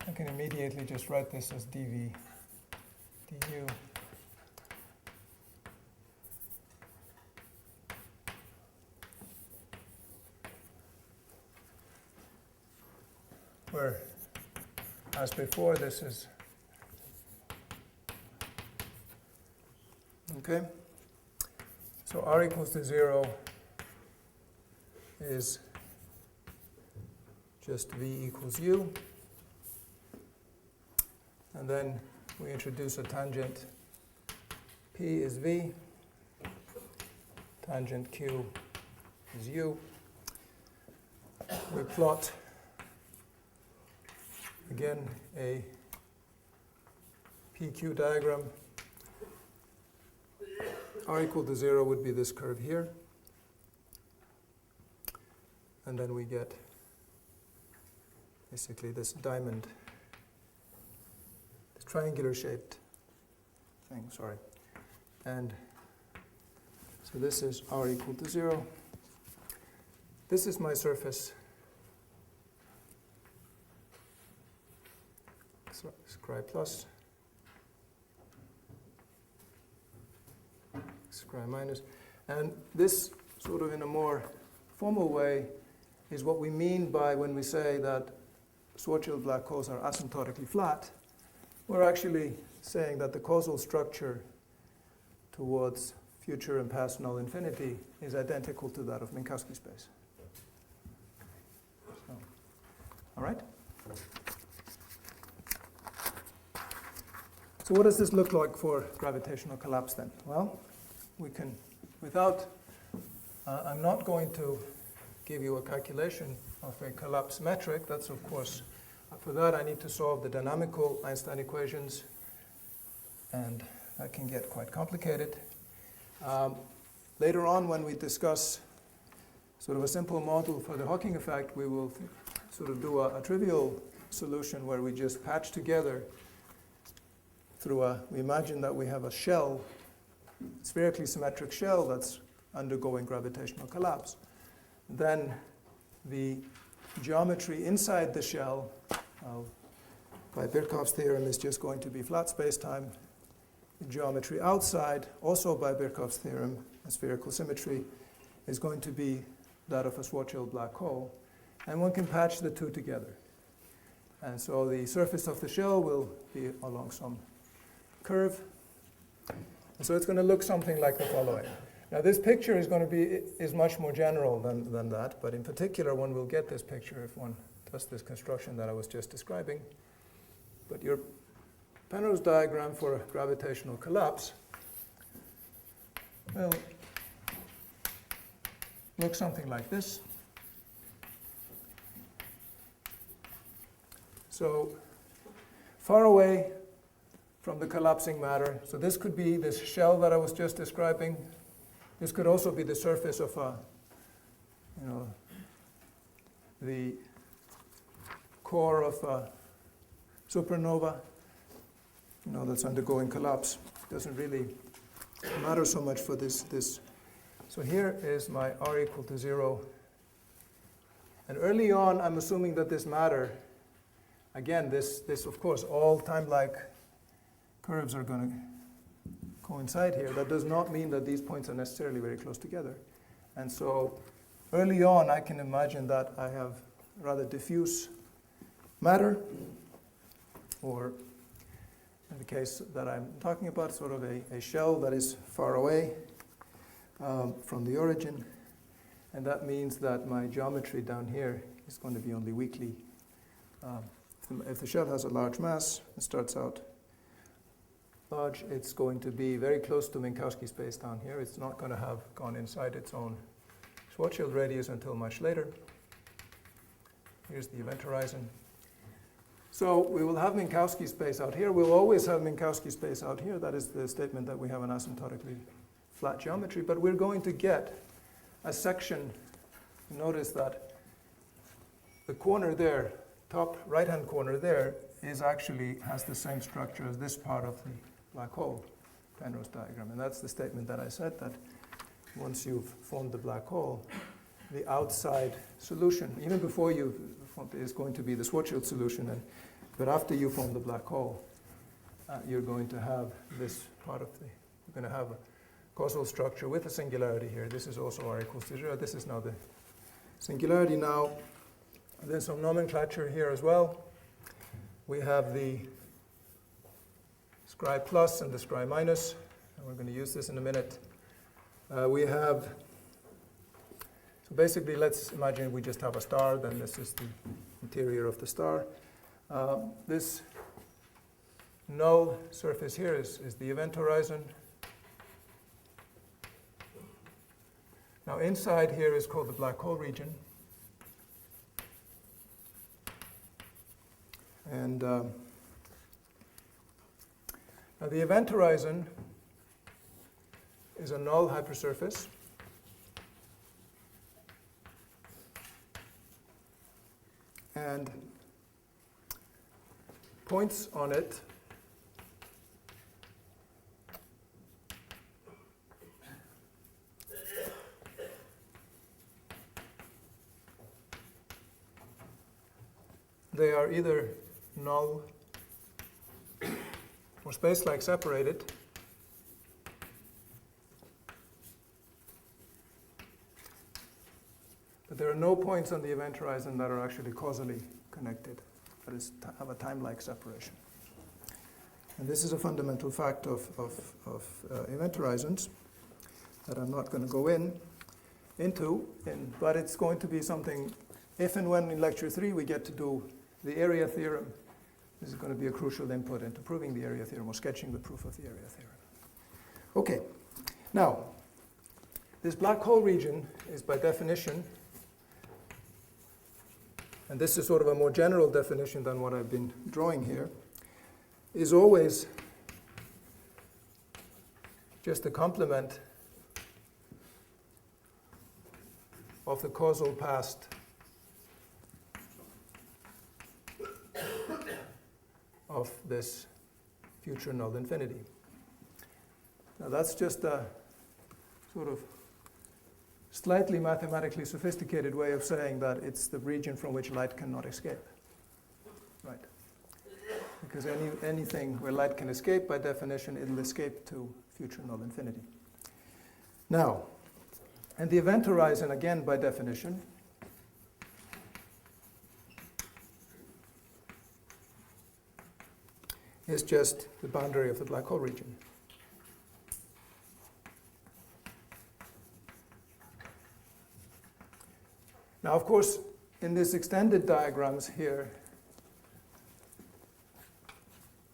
I can immediately just write this as dv du. Where, as before, this is okay. So R equals to 0 is just V equals U. And then we introduce a tangent. P is V. Tangent Q is U. We plot again a PQ diagram. R equal to 0 would be this curve here. And then we get basically this diamond, this triangular shaped thing, sorry. And so this is R equal to 0. This is my surface. Scri plus, scri minus. And this, sort of in a more formal way, is what we mean by when we say that Schwarzschild black holes are asymptotically flat. We're actually saying that the causal structure towards future and past null infinity is identical to that of Minkowski space. So, all right? So what does this look like for gravitational collapse then? Well, we can, I'm not going to give you a calculation of a collapse metric. That's of course, for that I need to solve the dynamical Einstein equations, and that can get quite complicated. Later on, when we discuss sort of a simple model for the Hawking effect, we will sort of do a trivial solution where we just patch together through we imagine that we have a shell, spherically symmetric shell that's undergoing gravitational collapse. Then the geometry inside the shell by Birkhoff's theorem is just going to be flat space-time. The geometry outside, also by Birkhoff's theorem, a spherical symmetry, is going to be that of a Schwarzschild black hole. And one can patch the two together. And so the surface of the shell will be along some curve. And so it's going to look something like the following. Now this picture is much more general than that, but in particular one will get this picture if one does this construction that I was just describing. But your Penrose diagram for a gravitational collapse will look something like this. So far away from the collapsing matter, so this could be this shell that I was just describing. This could also be the surface of the core of a supernova, that's undergoing collapse. Doesn't really matter so much for this. So here is my R equal to 0. And early on, I'm assuming that this matter, again, this of course, all time-like curves are going to coincide here. That does not mean that these points are necessarily very close together. And so early on, I can imagine that I have rather diffuse matter, or in the case that I'm talking about, sort of a shell that is far away from the origin. And that means that my geometry down here is going to be only weakly. If the shell has a large mass, it starts out large, it's going to be very close to Minkowski space down here. It's not going to have gone inside its own Schwarzschild radius until much later. Here's the event horizon. So we will have Minkowski space out here. We'll always have Minkowski space out here. That is the statement that we have an asymptotically flat geometry. But we're going to get a section. Notice that the corner there, top right-hand corner there, has the same structure as this part of the black hole Penrose diagram. And that's the statement that I said, that once you've formed the black hole, the outside solution, even before you've formed it, is going to be the Schwarzschild solution. But after you form the black hole, you're going to have this part of you're going to have a causal structure with a singularity here. This is also R equals to 0. This is now the singularity now. There's some nomenclature here as well. We have the scri plus and the scri minus, and we're going to use this in a minute. We have, so basically let's imagine we just have a star, then this is the interior of the star. This null surface here is the event horizon. Now inside here is called the black hole region. And now the event horizon is a null hypersurface. And points on it they are either null or space-like separated. But there are no points on the event horizon that are actually causally connected, that is, have a time-like separation. And this is a fundamental fact of event horizons that I'm not going to go into, but it's going to be something, if and when in lecture 3 we get to do the area theorem. This is going to be a crucial input into proving the area theorem, or sketching the proof of the area theorem. Okay, now, this black hole region is by definition, and this is sort of a more general definition than what I've been drawing here, is always just a complement of the causal past of this future null infinity. Now that's just a sort of slightly mathematically sophisticated way of saying that it's the region from which light cannot escape. Right. Because anything where light can escape, by definition, it'll escape to future null infinity. Now, and the event horizon, again, by definition, is just the boundary of the black hole region. Now, of course, in these extended diagrams here,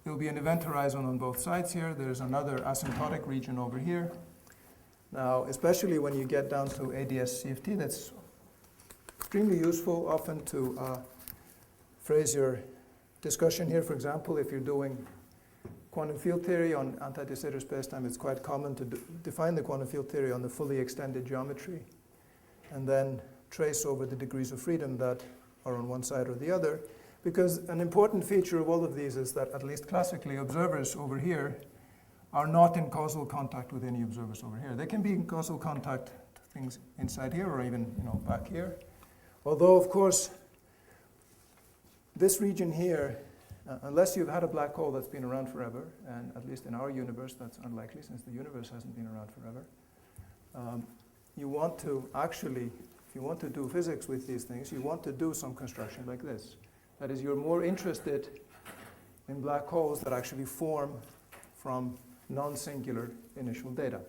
there will be an event horizon on both sides here. There's another asymptotic region over here. Now, especially when you get down to ADS-CFT, that's extremely useful often to phrase your discussion here. For example, if you're doing quantum field theory on anti-de Sitter spacetime, it's quite common to define the quantum field theory on the fully extended geometry and then trace over the degrees of freedom that are on one side or the other. Because an important feature of all of these is that, at least classically, observers over here are not in causal contact with any observers over here. They can be in causal contact to things inside here or even back here. Although, of course, this region here, unless you've had a black hole that's been around forever, and at least in our universe that's unlikely since the universe hasn't been around forever, you want to actually, if you want to do physics with these things, you want to do some construction like this. That is, you're more interested in black holes that actually form from non-singular initial data.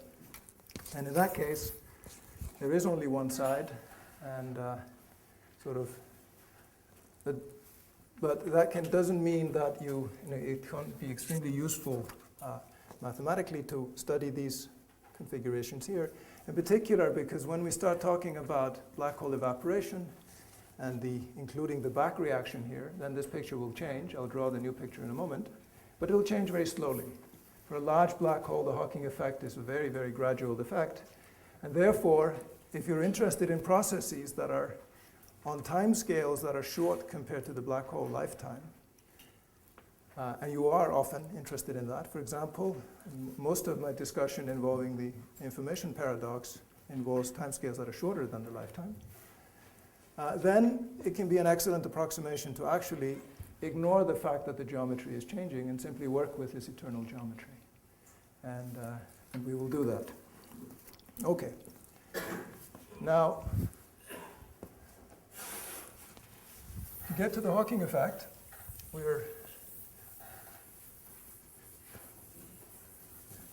And in that case, there is only one side, and but that doesn't mean that it can't be extremely useful mathematically to study these configurations here. In particular, because when we start talking about black hole evaporation, and including the back reaction here, then this picture will change. I'll draw the new picture in a moment. But it'll change very slowly. For a large black hole, the Hawking effect is a very, very gradual effect. And therefore, if you're interested in processes that are on time scales that are short compared to the black hole lifetime, and you are often interested in that. For example, most of my discussion involving the information paradox involves timescales that are shorter than the lifetime. Then it can be an excellent approximation to actually ignore the fact that the geometry is changing and simply work with this eternal geometry. And we will do that. Okay. Now, to get to the Hawking effect,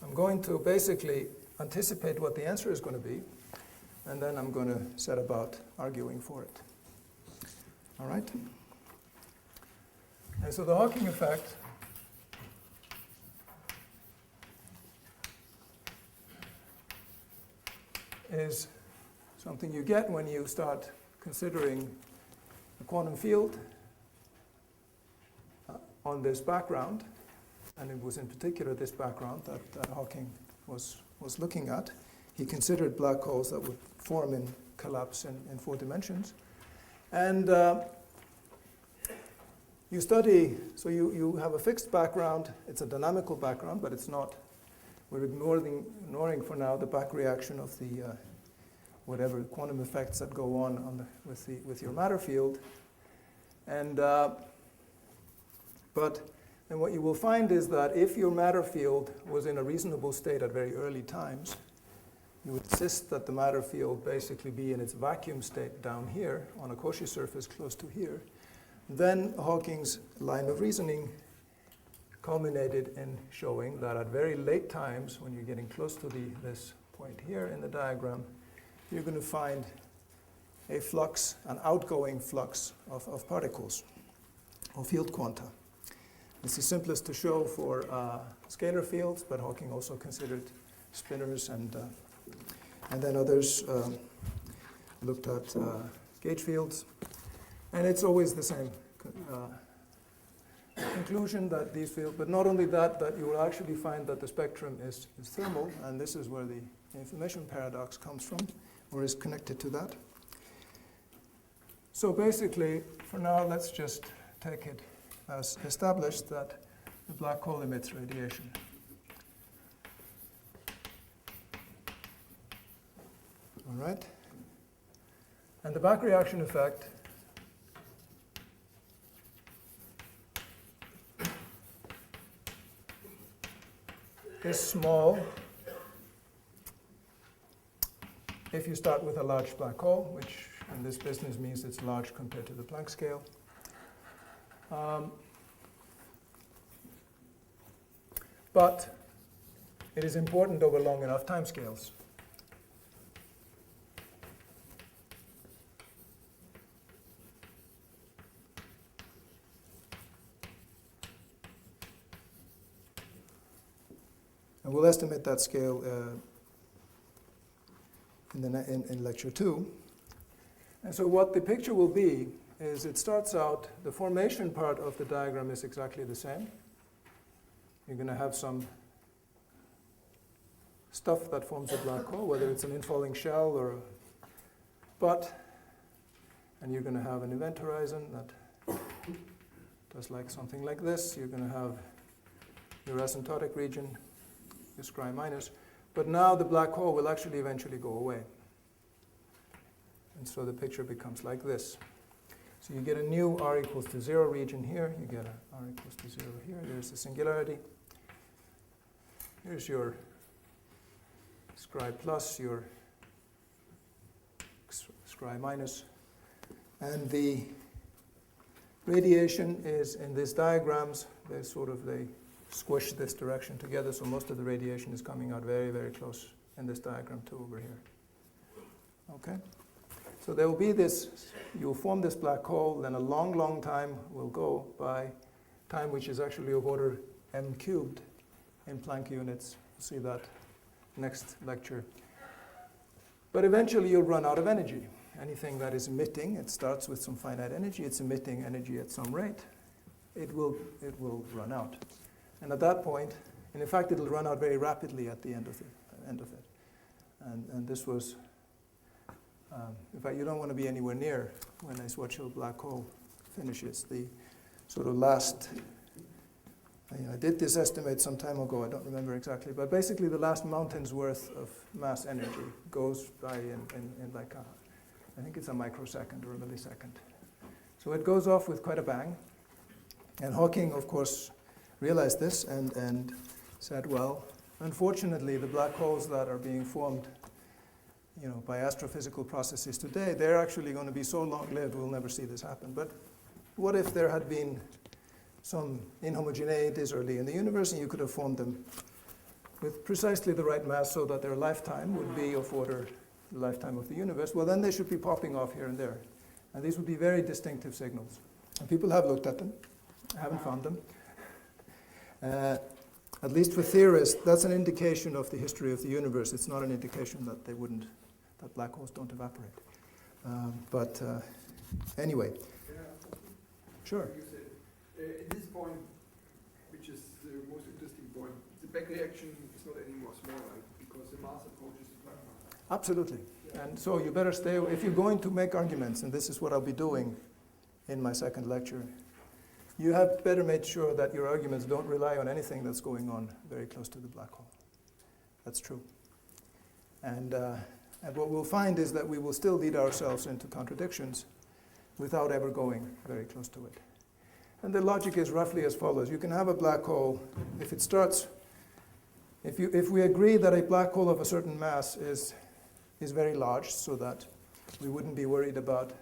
I'm going to basically anticipate what the answer is going to be, and then I'm going to set about arguing for it. All right? And so the Hawking effect is something you get when you start considering the quantum field on this background, and it was in particular this background that Hawking was looking at. He considered black holes that would form in collapse in 4 dimensions. And you study, so you have a fixed background. It's a dynamical background, but it's not. We're ignoring for now the back reaction of the whatever quantum effects that go on with your matter field. And but then what you will find is that if your matter field was in a reasonable state at very early times, you would insist that the matter field basically be in its vacuum state down here on a Cauchy surface close to here. Then Hawking's line of reasoning culminated in showing that at very late times, when you're getting close to this point here in the diagram, you're going to find a flux, an outgoing flux of particles, or field quanta. It's the simplest to show for scalar fields, but Hawking also considered spinors, and then others looked at gauge fields. And it's always the same conclusion that these fields, but not only that you will actually find that the spectrum is thermal, and this is where the information paradox comes from, or is connected to that. So basically, for now, let's just take it as established that the black hole emits radiation. All right? And the back reaction effect is small if you start with a large black hole, which in this business means it's large compared to the Planck scale. but it is important over long enough timescales. And we'll estimate that scale in lecture 2. And so what the picture will be is it starts out, the formation part of the diagram is exactly the same. You're going to have some stuff that forms a black hole, whether it's an infalling shell or a and you're going to have an event horizon that does like something like this. You're going to have your asymptotic region, your scry minus. But now the black hole will actually eventually go away. And so the picture becomes like this. So you get a new r equals to 0 region here. You get a r equals to 0 here. There's the singularity. Here's your scry plus, your scry minus. And the radiation is in these diagrams. They squish this direction together, so most of the radiation is coming out very, very close in this diagram to over here. Okay? So there will be this, you'll form this black hole, then a long, long time will go by, time which is actually of order m cubed in Planck units. We'll see that next lecture. But eventually you'll run out of energy. Anything that is emitting, it starts with some finite energy, it's emitting energy at some rate, it will run out. And at that point, and in fact it'll run out very rapidly at the end of it. And this was, in fact, you don't want to be anywhere near when a Schwarzschild black hole finishes. The sort of last, I did this estimate some time ago, I don't remember exactly, but basically the last mountain's worth of mass energy goes by in like I think it's a microsecond or a millisecond. So it goes off with quite a bang. And Hawking, of course, realized this and said, well, unfortunately, the black holes that are being formed by astrophysical processes today, they're actually going to be so long-lived we'll never see this happen. But what if there had been some inhomogeneities early in the universe and you could have formed them with precisely the right mass so that their lifetime would be of order the lifetime of the universe? Well, then they should be popping off here and there. And these would be very distinctive signals. And people have looked at them, haven't found them. At least for theorists, that's an indication of the history of the universe. It's not an indication that that black holes don't evaporate. Anyway. Yeah. Sure. You said, at this point, which is the most interesting point, the back reaction is not anymore small, right? Because the mass approaches the black mass. Absolutely. Yeah. And so you better stay, if you're going to make arguments, and this is what I'll be doing in my second lecture, you have better make sure that your arguments don't rely on anything that's going on very close to the black hole. That's true. And what we'll find is that we will still lead ourselves into contradictions without ever going very close to it. And the logic is roughly as follows. You can have a black hole, if it starts, if we agree that a black hole of a certain mass is very large, so that we wouldn't be worried about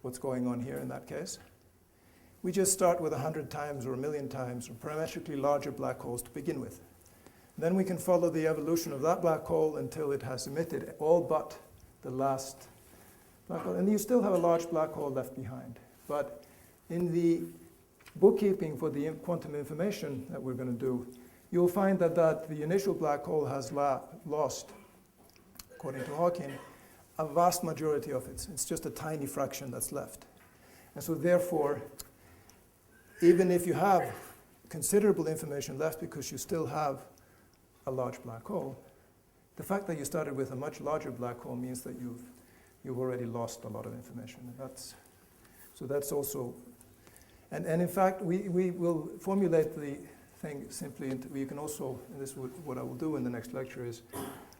what's going on here in that case, we just start with 100 times or 1,000,000 times or parametrically larger black holes to begin with. Then we can follow the evolution of that black hole until it has emitted all but the last black hole. And you still have a large black hole left behind. But in the bookkeeping for the quantum information that we're going to do, you'll find that the initial black hole has lost, according to Hawking, a vast majority of it. It's just a tiny fraction that's left. And so therefore, even if you have considerable information left because you still have a large black hole, the fact that you started with a much larger black hole means that you've already lost a lot of information. And that's also, and in fact, we will formulate the thing simply into, we can also, and this is what I will do in the next lecture, is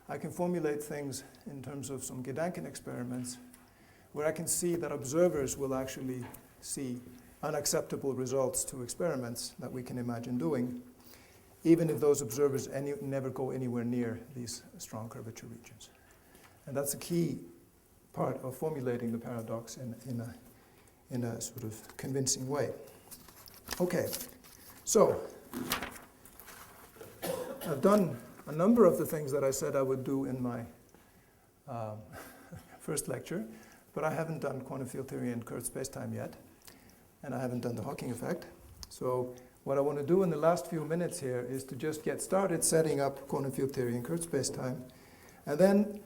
I can formulate things in terms of some Gedanken experiments where I can see that observers will actually see unacceptable results to experiments that we can imagine doing, even if those observers never go anywhere near these strong curvature regions. And that's a key part of formulating the paradox in a sort of convincing way. Okay, so I've done a number of the things that I said I would do in my first lecture, but I haven't done quantum field theory and curved spacetime yet, and I haven't done the Hawking effect. So what I want to do in the last few minutes here is to just get started setting up quantum field theory and curved spacetime. And then,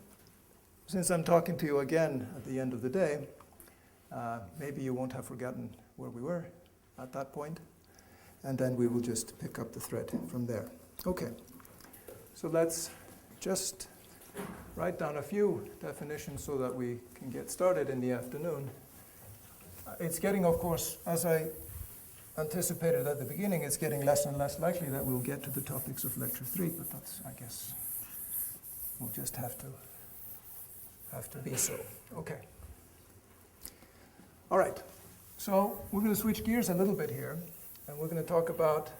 since I'm talking to you again at the end of the day, maybe you won't have forgotten where we were at that point, and then we will just pick up the thread from there. Okay, so let's just write down a few definitions so that we can get started in the afternoon. It's getting, of course, as I anticipated at the beginning, it's getting less and less likely that we'll get to the topics of lecture 3, but that's, I guess, we'll just have to be so. Okay. All right. So we're going to switch gears a little bit here, and we're going to talk about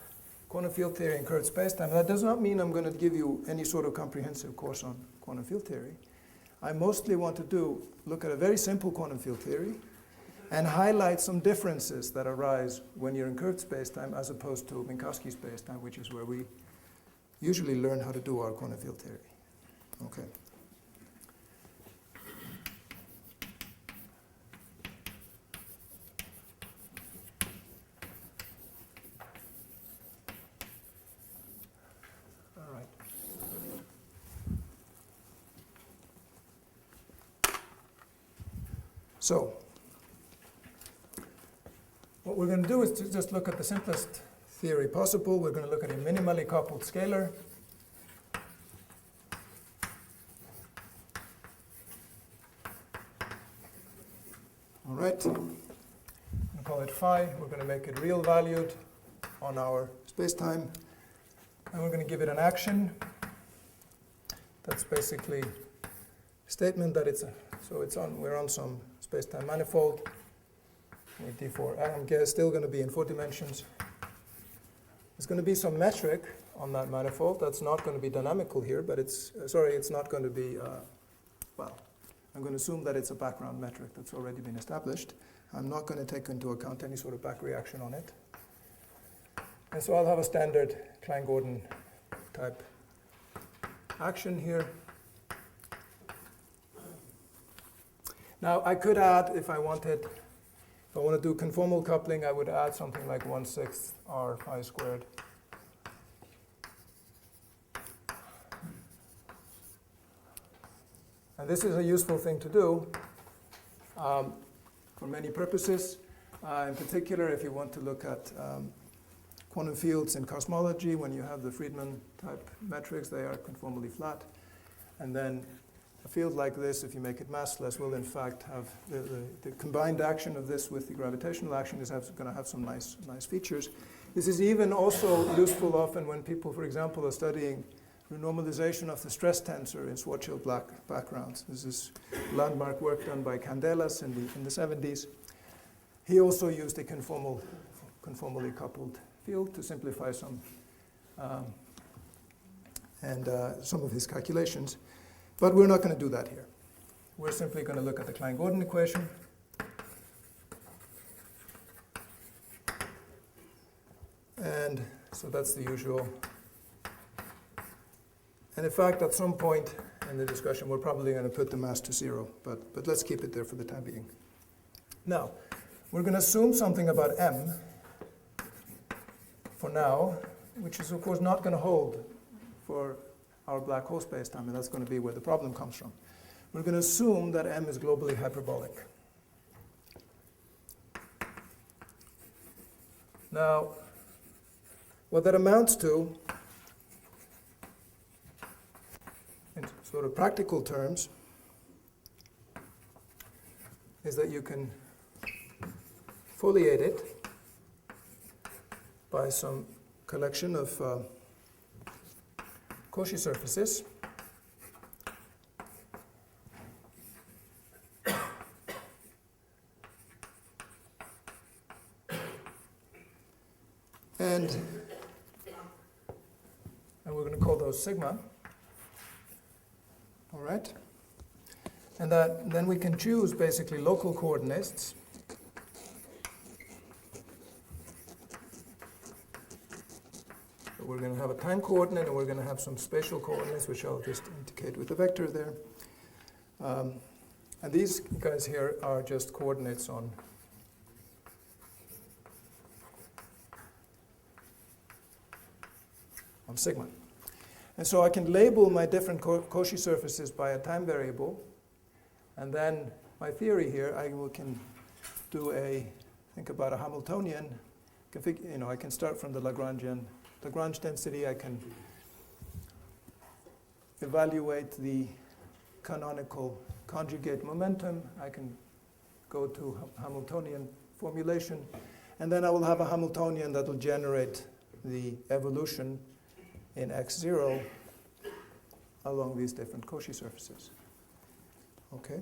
quantum field theory and curved spacetime. That does not mean I'm going to give you any sort of comprehensive course on quantum field theory. I mostly want to look at a very simple quantum field theory and highlight some differences that arise when you're in curved spacetime as opposed to Minkowski spacetime, which is where we usually learn how to do our quantum field theory. Okay. All right. So, what we're going to do is to just look at the simplest theory possible. We're going to look at a minimally coupled scalar. All right. We'll call it phi. We're going to make it real valued on our spacetime. And we're going to give it an action. That's basically a statement that we're on some spacetime manifold. I'm still going to be in 4 dimensions. There's going to be some metric on that manifold. That's not going to be dynamical here, but it's not going to be, I'm going to assume that it's a background metric that's already been established. I'm not going to take into account any sort of back reaction on it. And so I'll have a standard Klein-Gordon type action here. Now, I could add, if I want to do conformal coupling, I would add something like 1/6 r phi squared. And this is a useful thing to do for many purposes. In particular, if you want to look at quantum fields in cosmology, when you have the Friedman type metrics, they are conformally flat. And then a field like this, if you make it massless, will in fact have the combined action of this with the gravitational action is going to have some nice features. This is even also useful often when people, for example, are studying renormalization of the stress tensor in Schwarzschild black backgrounds. This is landmark work done by Candelas in the 70s. He also used a conformally coupled field to simplify some of his calculations. But we're not going to do that here. We're simply going to look at the Klein-Gordon equation. And so that's the usual. And in fact, at some point in the discussion, we're probably going to put the mass to 0. But let's keep it there for the time being. Now, we're going to assume something about m for now, which is, of course, not going to hold for our black hole spacetime, and that's going to be where the problem comes from. We're going to assume that m is globally hyperbolic. Now, what that amounts to, in sort of practical terms, is that you can foliate it by some collection of Cauchy surfaces. And we're going to call those sigma. All right? And then we can choose basically local coordinates. we're going to have a time coordinate, and we're going to have some spatial coordinates, which I'll just indicate with a vector there. And these guys here are just coordinates on sigma. And so I can label my different Cauchy surfaces by a time variable, and then my theory here, can do think about a Hamiltonian. I can start from the Lagrange density. I can evaluate the canonical conjugate momentum. I can go to Hamiltonian formulation, and then I will have a Hamiltonian that will generate the evolution in X0 along these different Cauchy surfaces. Okay?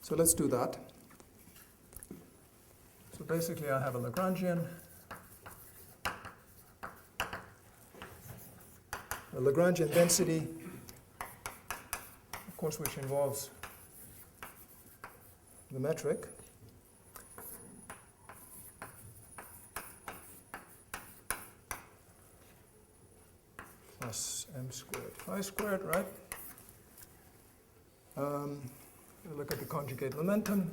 So let's do that. So basically I have a Lagrangian. A Lagrangian density, of course, which involves the metric. Plus m squared phi squared, right? We'll look at the conjugate momentum.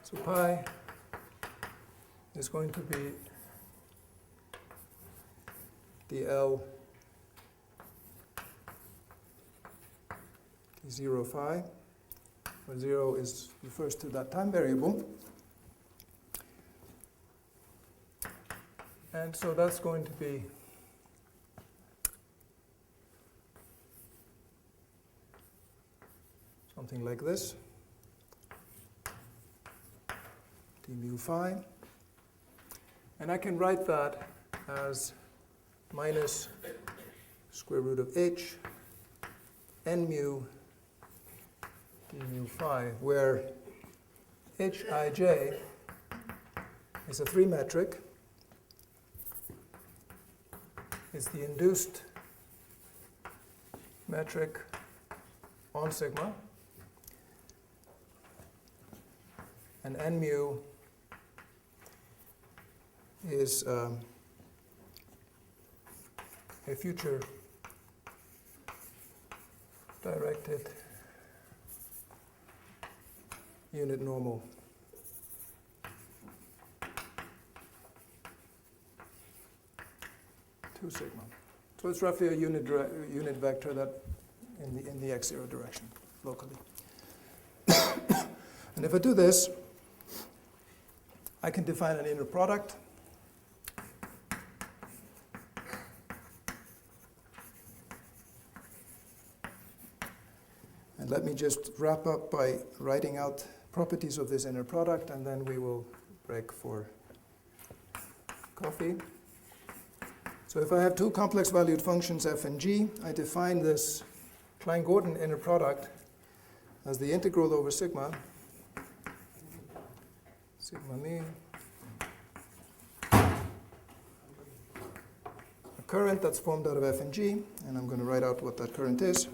So pi is going to be dl d0 phi, where 0 refers to that time variable. And so that's going to be something like this, d mu phi. And I can write that as minus square root of h n mu d mu phi, where hij is a 3 metric. Is the induced metric on sigma, and n mu is a future directed unit normal. Sigma. So it's roughly a unit vector that in the X0 direction locally. And if I do this, I can define an inner product. And let me just wrap up by writing out properties of this inner product, and then we will break for coffee. So if I have two complex valued functions f and g, I define this Klein-Gordon inner product as the integral over sigma mean, a current that's formed out of f and g, and I'm going to write out what that current is,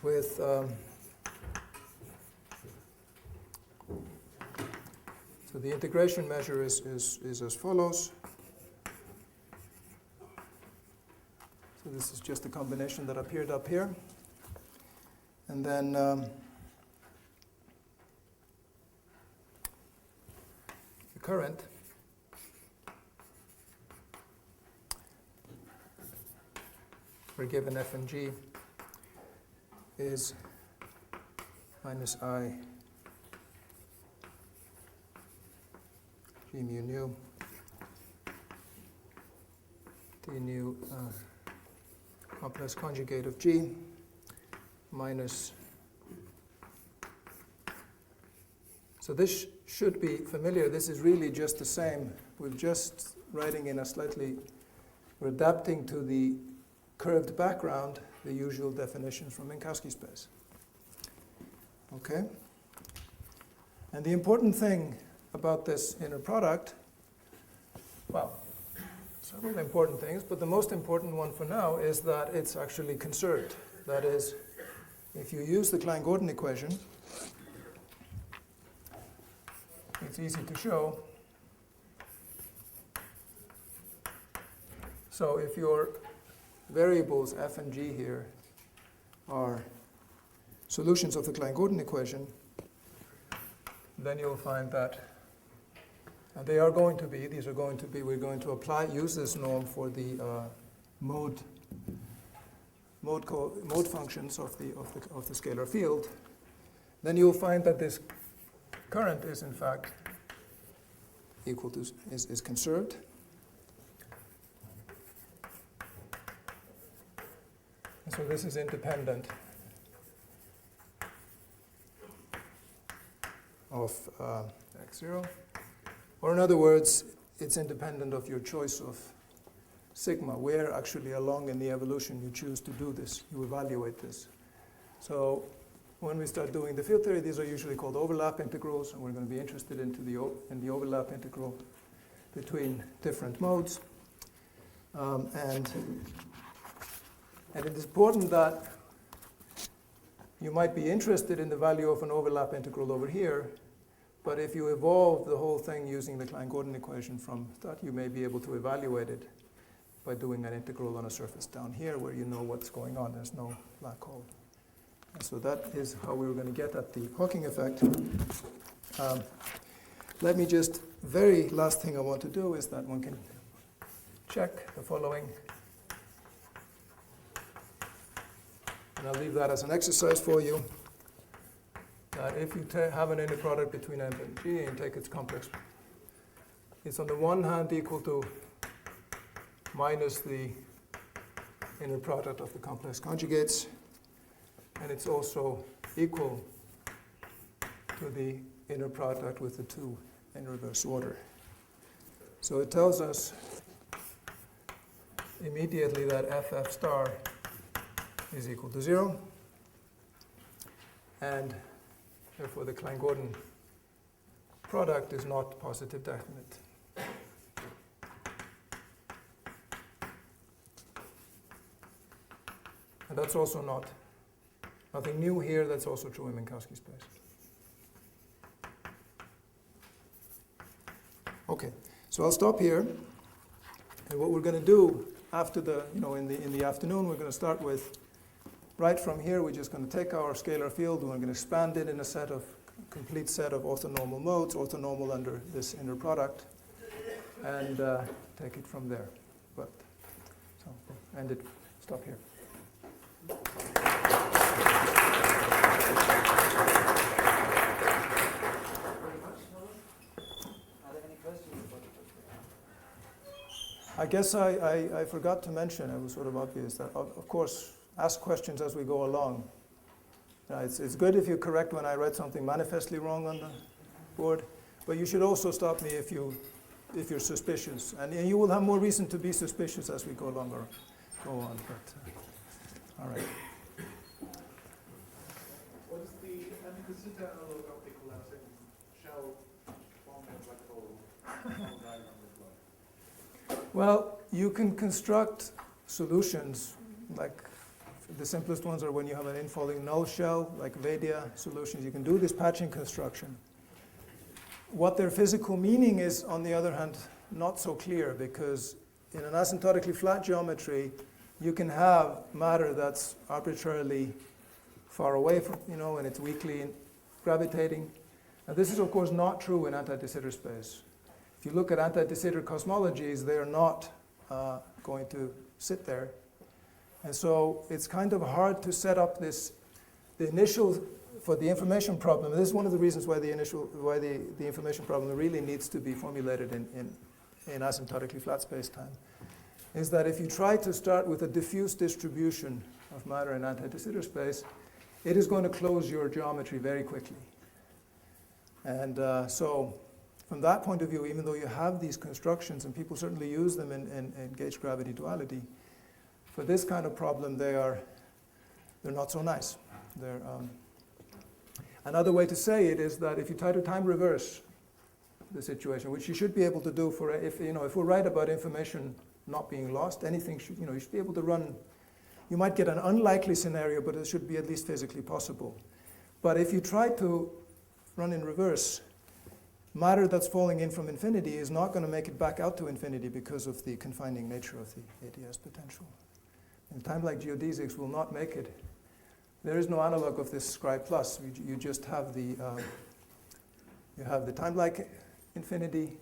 with so the integration measure is as follows. So this is just a combination that appeared up here. And then the current for given f and g is minus I g mu nu d nu complex conjugate of g minus. So this should be familiar. This is really just the same. We're just writing in a slightly, we're adapting to the curved background the usual definitions from Minkowski space. Okay? And the important thing about this inner product, well, several important things, but the most important one for now is that it's actually conserved. That is, if you use the Klein-Gordon equation, it's easy to show. So if your variables f and g here are solutions of the Klein-Gordon equation, then you'll find that they are going to be, these are going to be, we're going to use this norm for the mode functions of the scalar field. Then you'll find that this current is in fact equal to, is conserved. And so this is independent of FZero. Or in other words, it's independent of your choice of sigma, where actually along in the evolution you choose to do this, you evaluate this. So when we start doing the field theory, these are usually called overlap integrals, and we're going to be interested in the overlap integral between different modes. And it is important that you might be interested in the value of an overlap integral over here, but if you evolve the whole thing using the Klein-Gordon equation from that, you may be able to evaluate it by doing an integral on a surface down here where you know what's going on. There's no black hole. And so that is how we were going to get at the Hawking effect. Let me just, very last thing I want to do is that one can check the following. And I'll leave that as an exercise for you. That if you have an inner product between M and G and take its complex, it's on the one hand equal to minus the inner product of the complex conjugates, and it's also equal to the inner product with the two in reverse order. So it tells us immediately that FF star is equal to 0, and therefore the Klein-Gordon product is not positive definite. And that's also nothing new here, that's also true in Minkowski space. Okay, so I'll stop here, and what we're going to do after the, in the afternoon, we're going to start with, right from here, we're just going to take our scalar field and we're going to expand it in a complete set of orthonormal modes, orthonormal under this inner product, and take it from there. But, so we'll end it, stop here. I guess I forgot to mention, it was sort of obvious, that of course, ask questions as we go along. It's good if you correct when I write something manifestly wrong on the board, but you should also stop me if you're suspicious. And you will have more reason to be suspicious as we go along or go on. But, all right. What is the anti-Casita analog of the collapsing shell forming a black hole? Well, you can construct solutions, like the simplest ones are when you have an infalling null shell, like Vedia solutions. You can do this patching construction. What their physical meaning is, on the other hand, not so clear, because in an asymptotically flat geometry, you can have matter that's arbitrarily far away from, and it's weakly gravitating. Now, this is, of course, not true in anti-de Sitter space. If you look at anti-de Sitter cosmologies, they're not going to sit there. And so it's kind of hard to set up the initial, for the information problem. This is one of the reasons why the information problem really needs to be formulated in asymptotically flat space-time, is that if you try to start with a diffuse distribution of matter in anti-de Sitter space, it is going to close your geometry very quickly. And so from that point of view, even though you have these constructions, and people certainly use them in gauge gravity duality, for this kind of problem, they're not so nice. Another way to say it is that if you try to time reverse the situation, which you should be able to do if we're right about information not being lost, anything should, you should be able to run You might get an unlikely scenario, but it should be at least physically possible. But if you try to run in reverse, matter that's falling in from infinity is not going to make it back out to infinity because of the confining nature of the ADS potential. And time like geodesics will not make it. There is no analog of this scribe plus. You just have the time like infinity,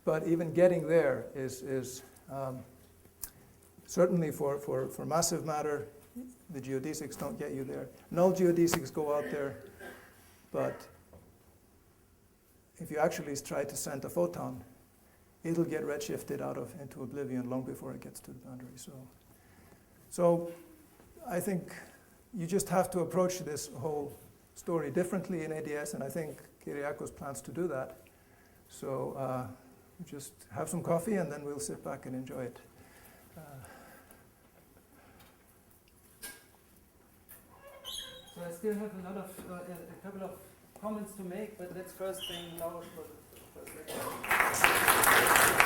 but even getting there is certainly for massive matter, the geodesics don't get you there. Null geodesics go out there, but if you actually try to send a photon, it'll get redshifted into oblivion long before it gets to the boundary. So I think you just have to approach this whole story differently in ADS, and I think Kyriakos plans to do that. So just have some coffee, and then we'll sit back and enjoy it. So I still have a couple of comments to make, but let's first thank Larus for the first lecture.